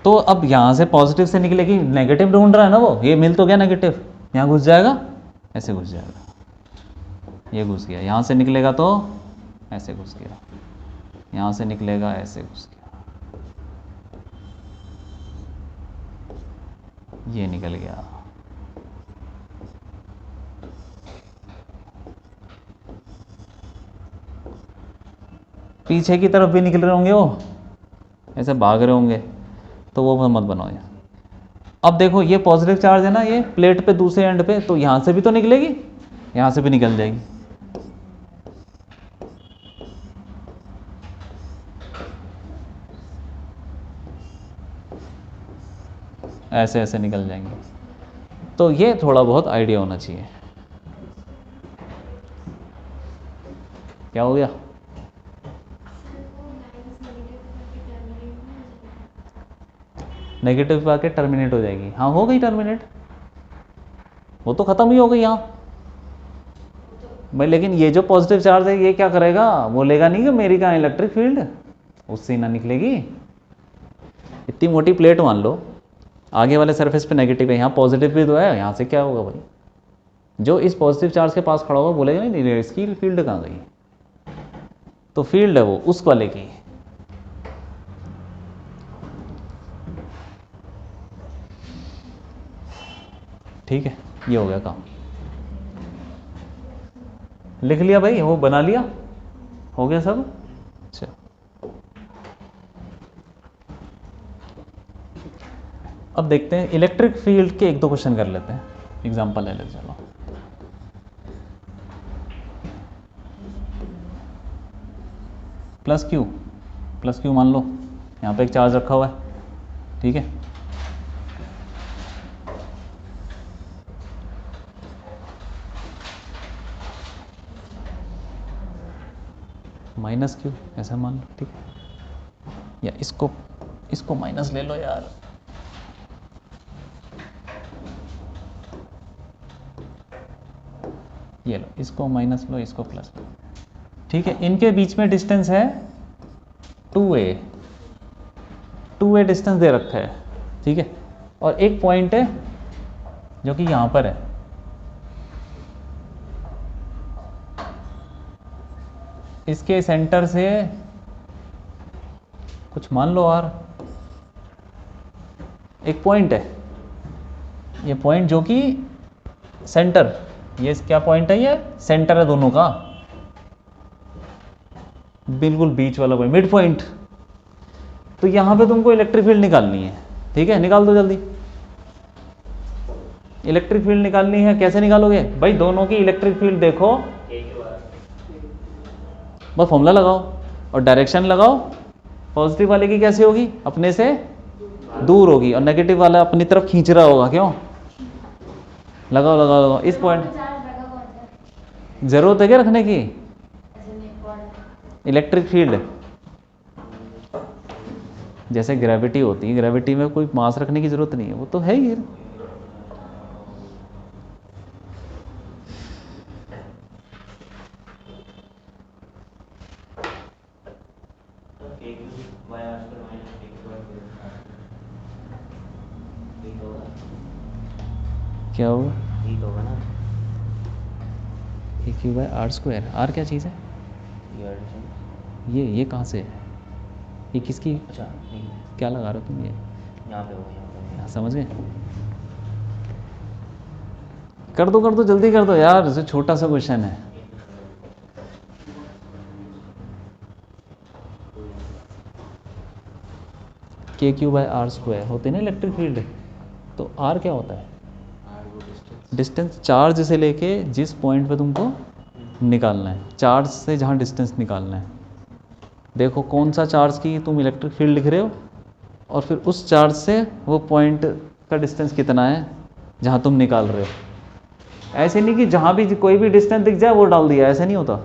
तो अब यहाँ से पॉजिटिव से निकलेगी, नेगेटिव ढूंढ रहा है ना वो, ये मिल तो गया नेगेटिव, यहाँ घुस जाएगा, ऐसे घुस जाएगा, ये घुस गया, यहाँ से निकलेगा तो ऐसे घुस गया, यहाँ से निकलेगा ऐसे घुस गया, ये निकल गया। पीछे की तरफ भी निकल रहे होंगे वो, ऐसे भाग रहे होंगे, तो वो मत बनाओ यार। अब देखो ये पॉजिटिव चार्ज है ना, ये प्लेट पे दूसरे एंड पे, तो यहाँ से भी तो निकलेगी, यहाँ से भी निकल जाएगी। ऐसे ऐसे निकल जाएंगे। तो ये थोड़ा बहुत आइडिया होना चाहिए। क्या हो गया? नेगेटिव आके टर्मिनेट हो जाएगी। हाँ हो गई टर्मिनेट, वो तो ख़त्म ही हो गई यहाँ भाई। लेकिन ये जो पॉजिटिव चार्ज है ये क्या करेगा, बोलेगा नहीं कि मेरी कहाँ इलेक्ट्रिक फील्ड, उससे ना निकलेगी। इतनी मोटी प्लेट मान लो, आगे वाले सरफेस पे नेगेटिव है, यहाँ पॉजिटिव भी तो है, यहाँ से क्या होगा भाई, जो इस पॉजिटिव चार्ज के पास खड़ा होगा बोलेगा नहीं इसकी फील्ड कहाँ गई, तो फील्ड है वो उस वाले की। ठीक है, ये हो गया काम, लिख लिया भाई, वो बना लिया, हो गया सब। अच्छा अब देखते हैं इलेक्ट्रिक फील्ड के एक दो क्वेश्चन कर लेते हैं, एग्जांपल ले लेते। चलो प्लस क्यू मान लो, यहाँ पे एक चार्ज रखा हुआ है, ठीक है। माइनस क्यू ऐसा मान लो, ठीक है। या इसको माइनस ले लो यार, ये लो, इसको माइनस लो, इसको प्लस लो, ठीक है। इनके बीच में डिस्टेंस है 2a डिस्टेंस दे रखा है, ठीक है। और एक पॉइंट है जो कि यहाँ पर है, इसके सेंटर से कुछ मान लो r, एक पॉइंट है, ये पॉइंट जो कि सेंटर, ये क्या पॉइंट है, ये सेंटर है दोनों का, बिल्कुल बीच वाला पॉइंट, मिड पॉइंट। तो यहाँ पे तुमको इलेक्ट्रिक फील्ड निकालनी है, ठीक है। निकाल दो जल्दी, इलेक्ट्रिक फील्ड निकालनी है। कैसे निकालोगे भाई, दोनों की इलेक्ट्रिक फील्ड देखो, बस फॉर्मूला लगाओ और डायरेक्शन लगाओ। पॉजिटिव वाले की कैसे होगी, अपने से दूर होगी, और नेगेटिव वाला अपनी तरफ खींच रहा होगा, क्यों? लगाओ लगाओ लगाओ, इस पॉइंट, जरूरत है क्या रखने की इलेक्ट्रिक फील्ड? जैसे ग्रेविटी होती है, ग्रेविटी में कोई मास रखने की जरूरत नहीं है, वो तो है ही। क्या होगा? ठीक होगा ना, a q by r square. आर क्या चीज़ है? ये कहाँ से है, ये किसकी? अच्छा नहीं, क्या लगा रहे हो तुम? ये यहाँ पे होगा, यहाँ पे समझ गए? कर दो जल्दी कर दो यार, जैसे छोटा सा क्वेश्चन है। के क्यू बाय आर स्क्वायर होते ना इलेक्ट्रिक फील्ड, तो आर क्या होता है? डिस्टेंस चार्ज से लेके जिस पॉइंट पे तुमको निकालना है, चार्ज से जहाँ डिस्टेंस निकालना है। देखो कौन सा चार्ज की तुम इलेक्ट्रिक फील्ड लिख रहे हो, और फिर उस चार्ज से वो पॉइंट का डिस्टेंस कितना है जहाँ तुम निकाल रहे हो। ऐसे नहीं कि जहाँ भी कोई भी डिस्टेंस दिख जाए वो डाल दिया, ऐसा नहीं होता।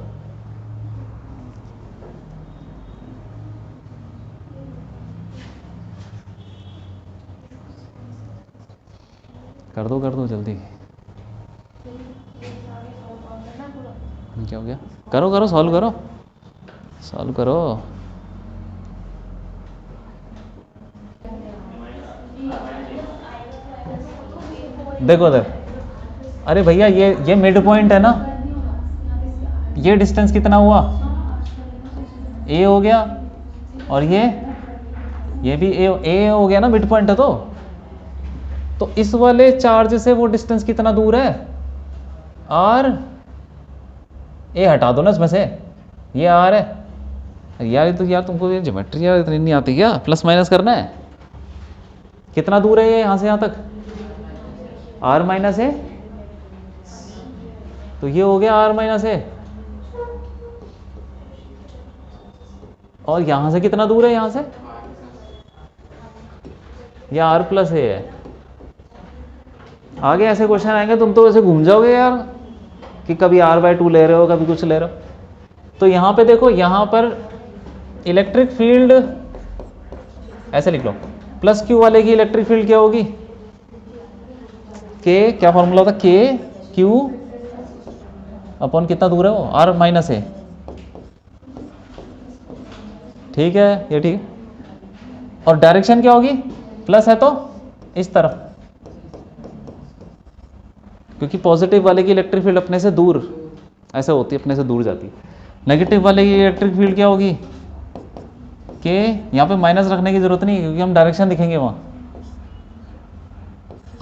कर दो जल्दी। क्या हो गया? करो सॉल्व करो। सॉल्व करो। देखो इधर, अरे भैया ये मिड पॉइंट है ना, ये डिस्टेंस कितना हुआ, ए हो गया, और ये भी ए हो गया ना, मिड पॉइंट है। तो इस वाले चार्ज से वो डिस्टेंस कितना दूर है, आर। ए हटा दो ना इसमें से, ये आर है। यार तो यार तुमको ये ज्योमेट्री यार इतनी नहीं आती क्या, प्लस माइनस करना है। कितना दूर है ये यहाँ से यहाँ तक, आर माइनस है, तो ये हो गया आर माइनस है। और यहाँ से कितना दूर है, यहाँ से ये आर प्लस ए है। आगे ऐसे क्वेश्चन आएंगे तुम तो ऐसे घूम जाओगे यार, कि कभी r/2 ले रहे हो, कभी कुछ ले रहे हो। तो यहाँ पे देखो, यहाँ पर इलेक्ट्रिक फील्ड ऐसे लिख लो, प्लस क्यू वाले की इलेक्ट्रिक फील्ड क्या होगी, के, क्या फॉर्मूला होता है, के क्यू अपॉन कितना दूर है वो, आर माइनस ए। ठीक है, ये ठीक है। और डायरेक्शन क्या होगी, प्लस है तो इस तरफ, क्योंकि पॉजिटिव वाले की इलेक्ट्रिक फील्ड अपने से दूर ऐसे होती है, अपने से दूर जाती है। नेगेटिव वाले की इलेक्ट्रिक फील्ड क्या होगी, कि यहाँ पे माइनस रखने की जरूरत नहीं है, क्योंकि हम डायरेक्शन दिखेंगे वहाँ।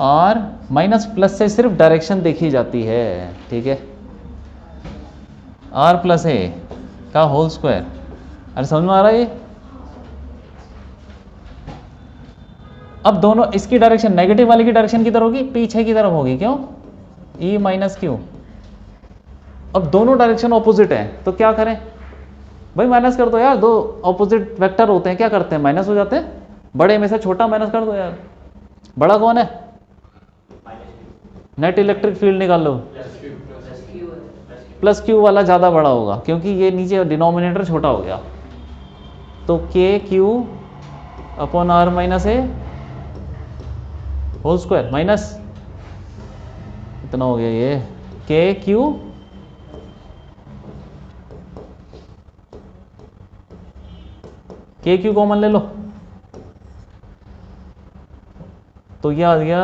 आर माइनस प्लस से सिर्फ डायरेक्शन देखी जाती है, ठीक है। आर प्लस ए का होल स्क्वायर, अरे समझ में आ रहा है ये। अब दोनों, इसकी डायरेक्शन नेगेटिव वाले की डायरेक्शन किधर होगी, पीछे की तरफ होगी, क्यों, ई माइनस क्यू। अब दोनों डायरेक्शन ऑपोजिट है, तो क्या करें भाई, माइनस कर दो यार, दो ऑपोजिट वेक्टर होते हैं, क्या करते हैं, माइनस हो जाते हैं। बड़े में से छोटा माइनस कर दो यार, बड़ा कौन है, नेट इलेक्ट्रिक फील्ड निकाल लो, प्लस क्यू वाला ज़्यादा बड़ा होगा, क्योंकि ये नीचे डिनोमिनेटर छोटा हो गया। तो k q upon r minus a whole square minus इतना हो गया, ये के क्यू के क्यू कॉमन ले लो, तो ये आ गया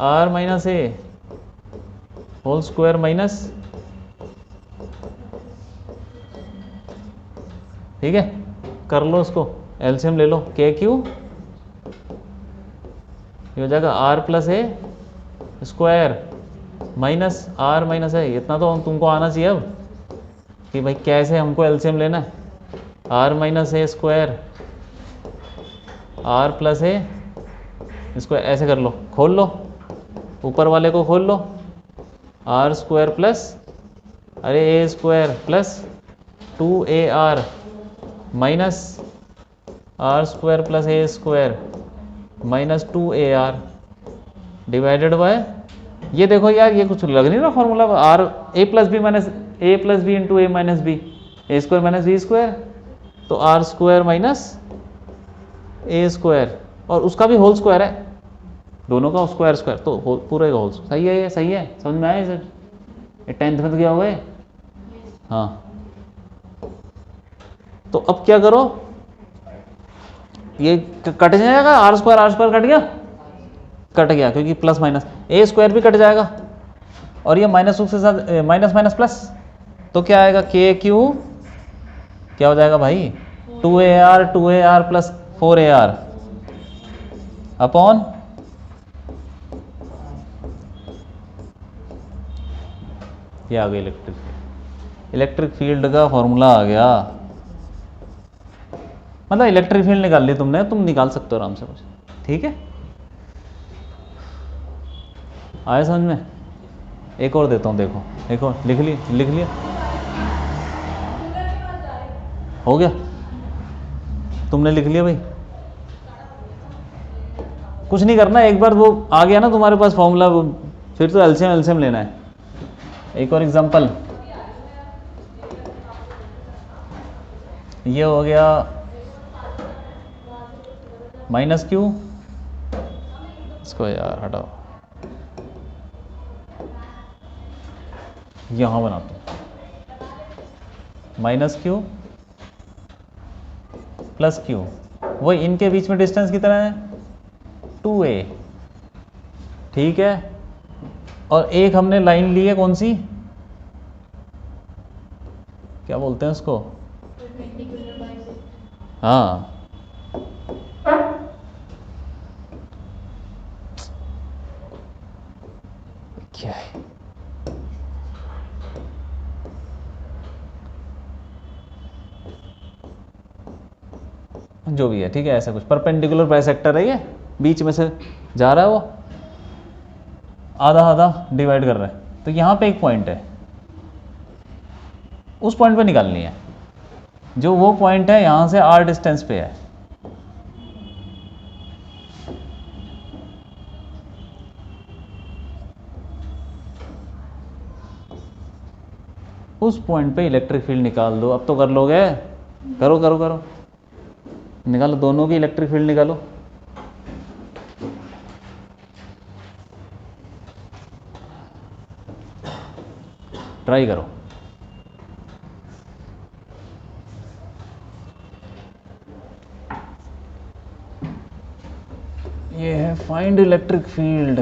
r minus a whole square minus, ठीक है। कर लो उसको, एलसीएम ले लो, के क्यू ये हो जाएगा r plus a square minus r minus है। इतना तो तुमको आना चाहिए अब, कि भाई कैसे हमको एलसीएम लेना है। R minus a square r plus a square, ऐसे कर लो, खोल लो, ऊपर वाले को खोल लो, आर स्क्वायर प्लस, अरे a square plus 2ar minus r square plus a square minus 2ar divided by, ये देखो यार ये कुछ लग नहीं रहा formula, r a plus b minus a plus b into a minus b, a square minus b square, तो r square minus a square, और उसका भी होल स्क्वायर है, दोनों का स्क्वायर स्क्वायर, तो पूरे का होल। सही है, ये सही है, समझ में आया सर, ये 10th में तो क्या हुआ है। हाँ, तो अब क्या करो, ये कट जाएगा, आर स्क्वायर कट गया, क्योंकि प्लस माइनस, ए स्क्वायर भी कट जाएगा, और ये माइनस के साथ माइनस माइनस प्लस, तो क्या आएगा, के क्यू क्या हो जाएगा भाई, 2ar प्लस 4ar अपॉन, ये आ गई इलेक्ट्रिक फील्ड का फॉर्मूला आ गया। मतलब इलेक्ट्रिक फील्ड निकाल ली तुमने, तुम निकाल सकते हो आराम से कुछ, ठीक है। आया समझ में। एक और देता हूँ, देखो एक और, लिख लिया, हो गया, तुमने लिख लिया भाई, कुछ नहीं करना, एक बार वो आ गया ना तुम्हारे पास फॉर्मूला, फिर तो एलसीएम लेना है। एक और एग्जांपल, ये हो गया माइनस क्यू, इसको यार हटाओ, यहाँ बनाते हैं, माइनस क्यू प्लस क्यू, वही इनके बीच में डिस्टेंस कितना है 2a, ठीक है। और एक हमने लाइन ली है कौन सी, क्या बोलते हैं उसको, परपेंडिकुलर बाइसेक्टर। हाँ क्या है, जो भी है, ठीक है, ऐसा कुछ परपेंडिकुलर बाइसेक्टर है, ये बीच में से जा रहा है, वो आधा आधा डिवाइड कर रहा है। तो यहाँ पे एक पॉइंट है, उस पॉइंट पे निकालनी है, जो वो पॉइंट है यहाँ से r डिस्टेंस पे है। उस पॉइंट पे इलेक्ट्रिक फील्ड निकाल दो। अब तो कर लोगे, करो करो करो, निकालो, दोनों की इलेक्ट्रिक फील्ड निकालो। ट्राई करो। ये है find electric field.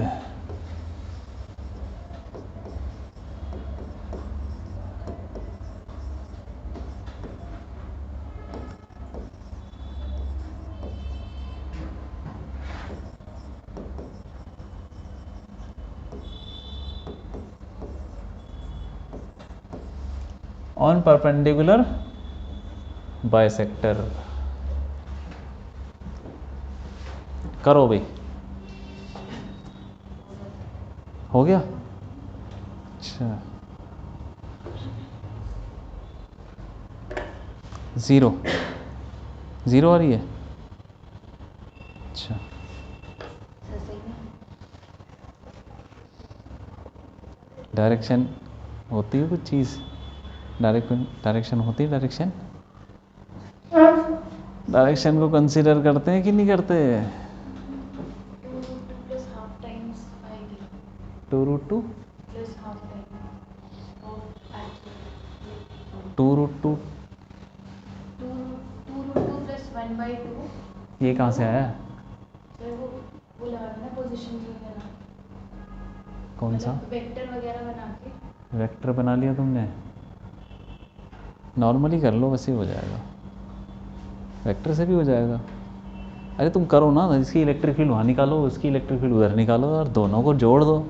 On perpendicular bisector, करो भाई, हो गया। अच्छा, 0 0 आ रही है। अच्छा, डायरेक्शन होती है कुछ चीज़, डायरेक्शन होती है, डायरेक्शन को कंसीडर करते हैं कि नहीं करते। 2√2 प्लस हाफ टाइम्स आएगी, 2√2 plus half time of actual 2√2 2√2 plus 1/2। ये कहाँ से आया, सर वो लगाना पोजीशन वगैरह, कौन सा वेक्टर वगैरह बना के। वेक्टर बना लिया तुमने, नॉर्मली कर लो, वैसे ही हो जाएगा, वेक्टर से भी हो जाएगा। अरे तुम करो ना, इसकी इलेक्ट्रिक फील्ड वहाँ निकालो, उसकी इलेक्ट्रिक फील्ड उधर निकालो, और दोनों को जोड़ दो।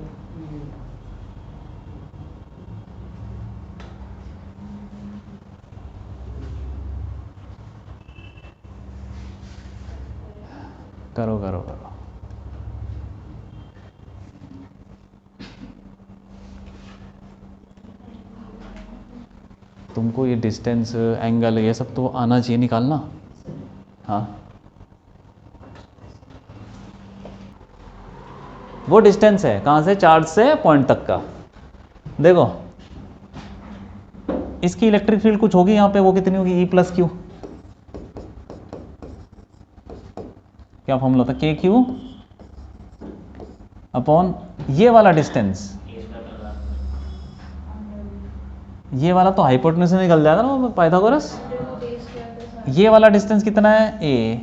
करो करो करो। तुमको ये डिस्टेंस, एंगल, ये सब तो आना चाहिए निकालना। हाँ, वो डिस्टेंस है कहाँ से, चार्ज से पॉइंट तक का। देखो इसकी इलेक्ट्रिक फील्ड कुछ होगी यहाँ पे, वो कितनी होगी, E प्लस क्यू, क्या फॉर्मूला था, के क्यू अपॉन ये वाला डिस्टेंस, ये वाला तो हाइपोटेन्यूज से निकल जाएगा ना पाइथागोरस। ये वाला डिस्टेंस कितना है, a,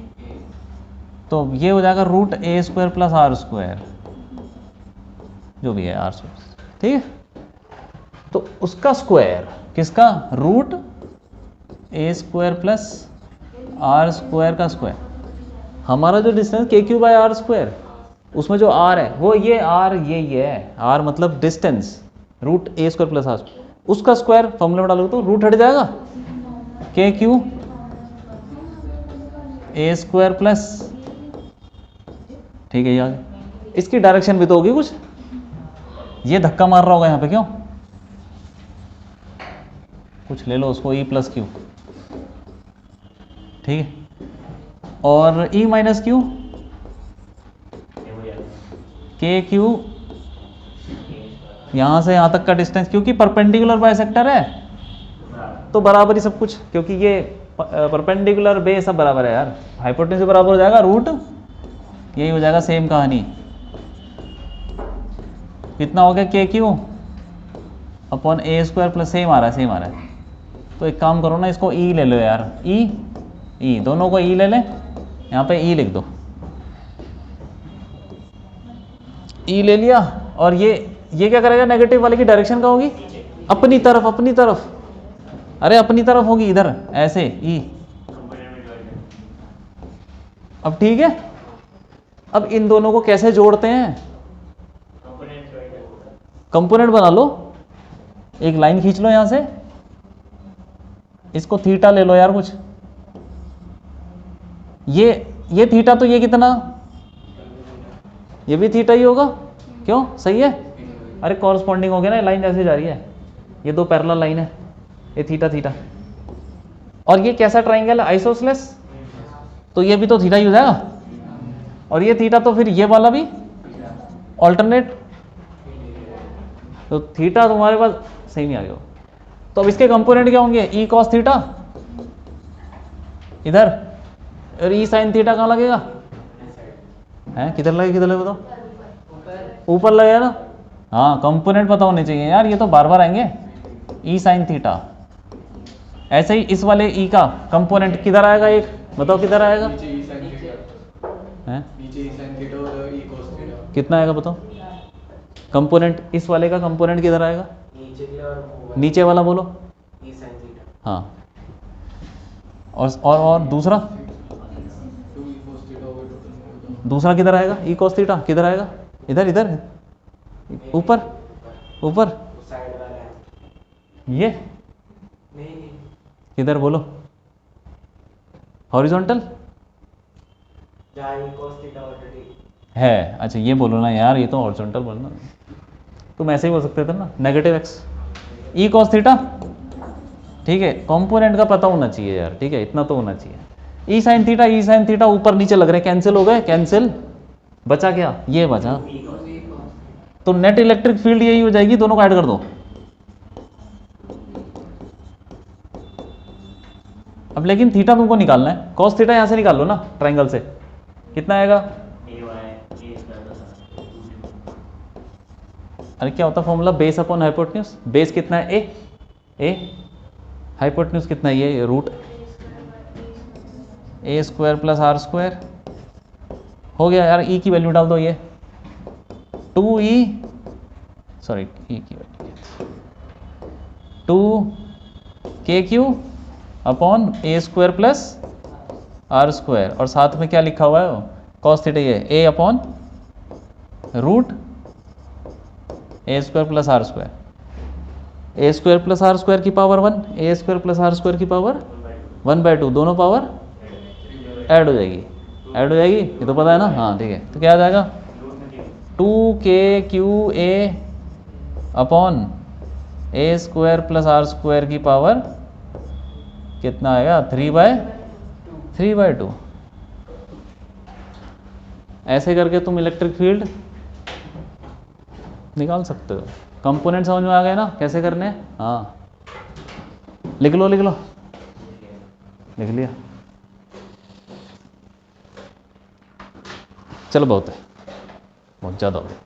तो ये हो जाएगा √a² प्लस r², जो भी है r², ठीक है। तो उसका स्क्वायर, किसका, √a² प्लस r² का स्क्वायर। हमारा जो डिस्टेंस KQ/r², उसमें जो r है वो ये r, ये है r, मतलब डिस्टेंस √a² प्लस r, उसका स्क्वायर फॉर्मूले में डालोगे तो रूट हट जाएगा, KQ a² प्लस, ठीक है यार। इसकी डायरेक्शन भी तो होगी कुछ, ये धक्का मार रहा होगा यहाँ पे, क्यों, कुछ ले लो उसको, E प्लस क्यू, ठीक है। और E माइनस क्यू, KQ यहाँ से यहाँ तक का डिस्टेंस, क्योंकि परपेंडिकुलर बाइसेक्टर है तो बराबर ही सब कुछ, क्योंकि ये परपेंडिकुलर बे सब बराबर है यार, हाइपोटेन्यूज से बराबर हो जाएगा, रूट यही हो जाएगा, सेम कहानी। कितना हो गया, KQ upon a² plus, same आ रहा है, सेम आ रहा है। तो एक काम करो ना, इसको E ले लो यार, E ई, दोनों को ई ले लें, यहाँ पे ई लिख दो, ई ले लिया। और ये क्या करेगा, नेगेटिव वाले की डायरेक्शन क्या होगी, अपनी तरफ, अपनी तरफ, अरे अपनी तरफ होगी इधर ऐसे ई। अब ठीक है, अब इन दोनों को कैसे जोड़ते हैं, कंपोनेंट बना लो, एक लाइन खींच लो यहां से, इसको थीटा ले लो यार कुछ, ये थीटा, तो ये कितना, ये भी थीटा ही होगा, क्यों, सही है, अरे कॉरस्पॉन्डिंग हो गया ना, लाइन जैसे जा रही है, ये दो पैरेलल लाइन है, ये थीटा थीटा। और ये कैसा ट्राइंगल है, आइसोसेलेस, तो ये भी तो थीटा ही हो जाएगा, और ये थीटा, तो फिर ये वाला भी ऑल्टरनेट, तो थीटा तुम्हारे पास सही नहीं आ गया। तो अब इसके कंपोनेंट क्या होंगे, ई कॉस थीटा इधर, और ई साइन थीटा कहाँ लगेगा, है किधर लगेगा, किधर लगेगा बताओ, ऊपर लगेगा ना, हाँ कंपोनेंट पता होने चाहिए यार, ये तो बार बार आएंगे, ई साइन थीटा। ऐसे ही इस वाले ई का कंपोनेंट किधर आएगा, एक बताओ किधर आएगा, कितना आएगा बताओ, कंपोनेंट इस वाले का कंपोनेंट किधर आएगा, नीचे वाला बोलो, हाँ, और दूसरा किधर आएगा, ई कॉस थीटा किधर आएगा, इधर इधर ऊपर ऊपर, ये किधर बोलो, हॉरिजॉन्टल है, अच्छा ये बोलो ना यार, ये तो हॉरिजॉन्टल बोलना, तुम ऐसे ही बोल सकते थे ना, negative x E cos theta, ठीक है, कंपोनेंट का पता होना चाहिए यार, ठीक है, इतना तो होना चाहिए। ई साइन थीटा ऊपर नीचे लग रहे हैं, कैंसिल हो गए, कैंसिल, बचा क्या, ये बचा, तो नेट इलेक्ट्रिक फील्ड यही हो जाएगी, दोनों को ऐड कर दो। अब लेकिन थीटा तुमको निकालना है, कॉस थीटा यहां से निकाल लो ना ट्राइंगल से, कितना आएगा, अरे क्या होता formula, base upon hypotenuse, base कितना है ए, हाइपोटेन्यूज कितना है ये root a square plus r square, हो गया यार, ई की वैल्यू डाल दो, ये 2e, सॉरी ई की value 2kq upon a square plus r square, और साथ में क्या लिखा हुआ है, कॉस थीटा, ये a upon root a square plus r square, a square plus r square की power 1, a square plus r square की पावर 1/2, दोनों पावर ऐड हो जाएगी, ऐड हो जाएगी, ये तो पता है ना, हाँ ठीक है, तो क्या आ जाएगा 2kqa upon a square plus r square की पावर कितना आएगा, 3/2। ऐसे करके तुम इलेक्ट्रिक फील्ड निकाल सकते हो। कंपोनेंट समझ में आ गए ना कैसे करने हैं, हाँ लिख लो लिख लिया, चलो बहुत है, बहुत ज़्यादा हो गया।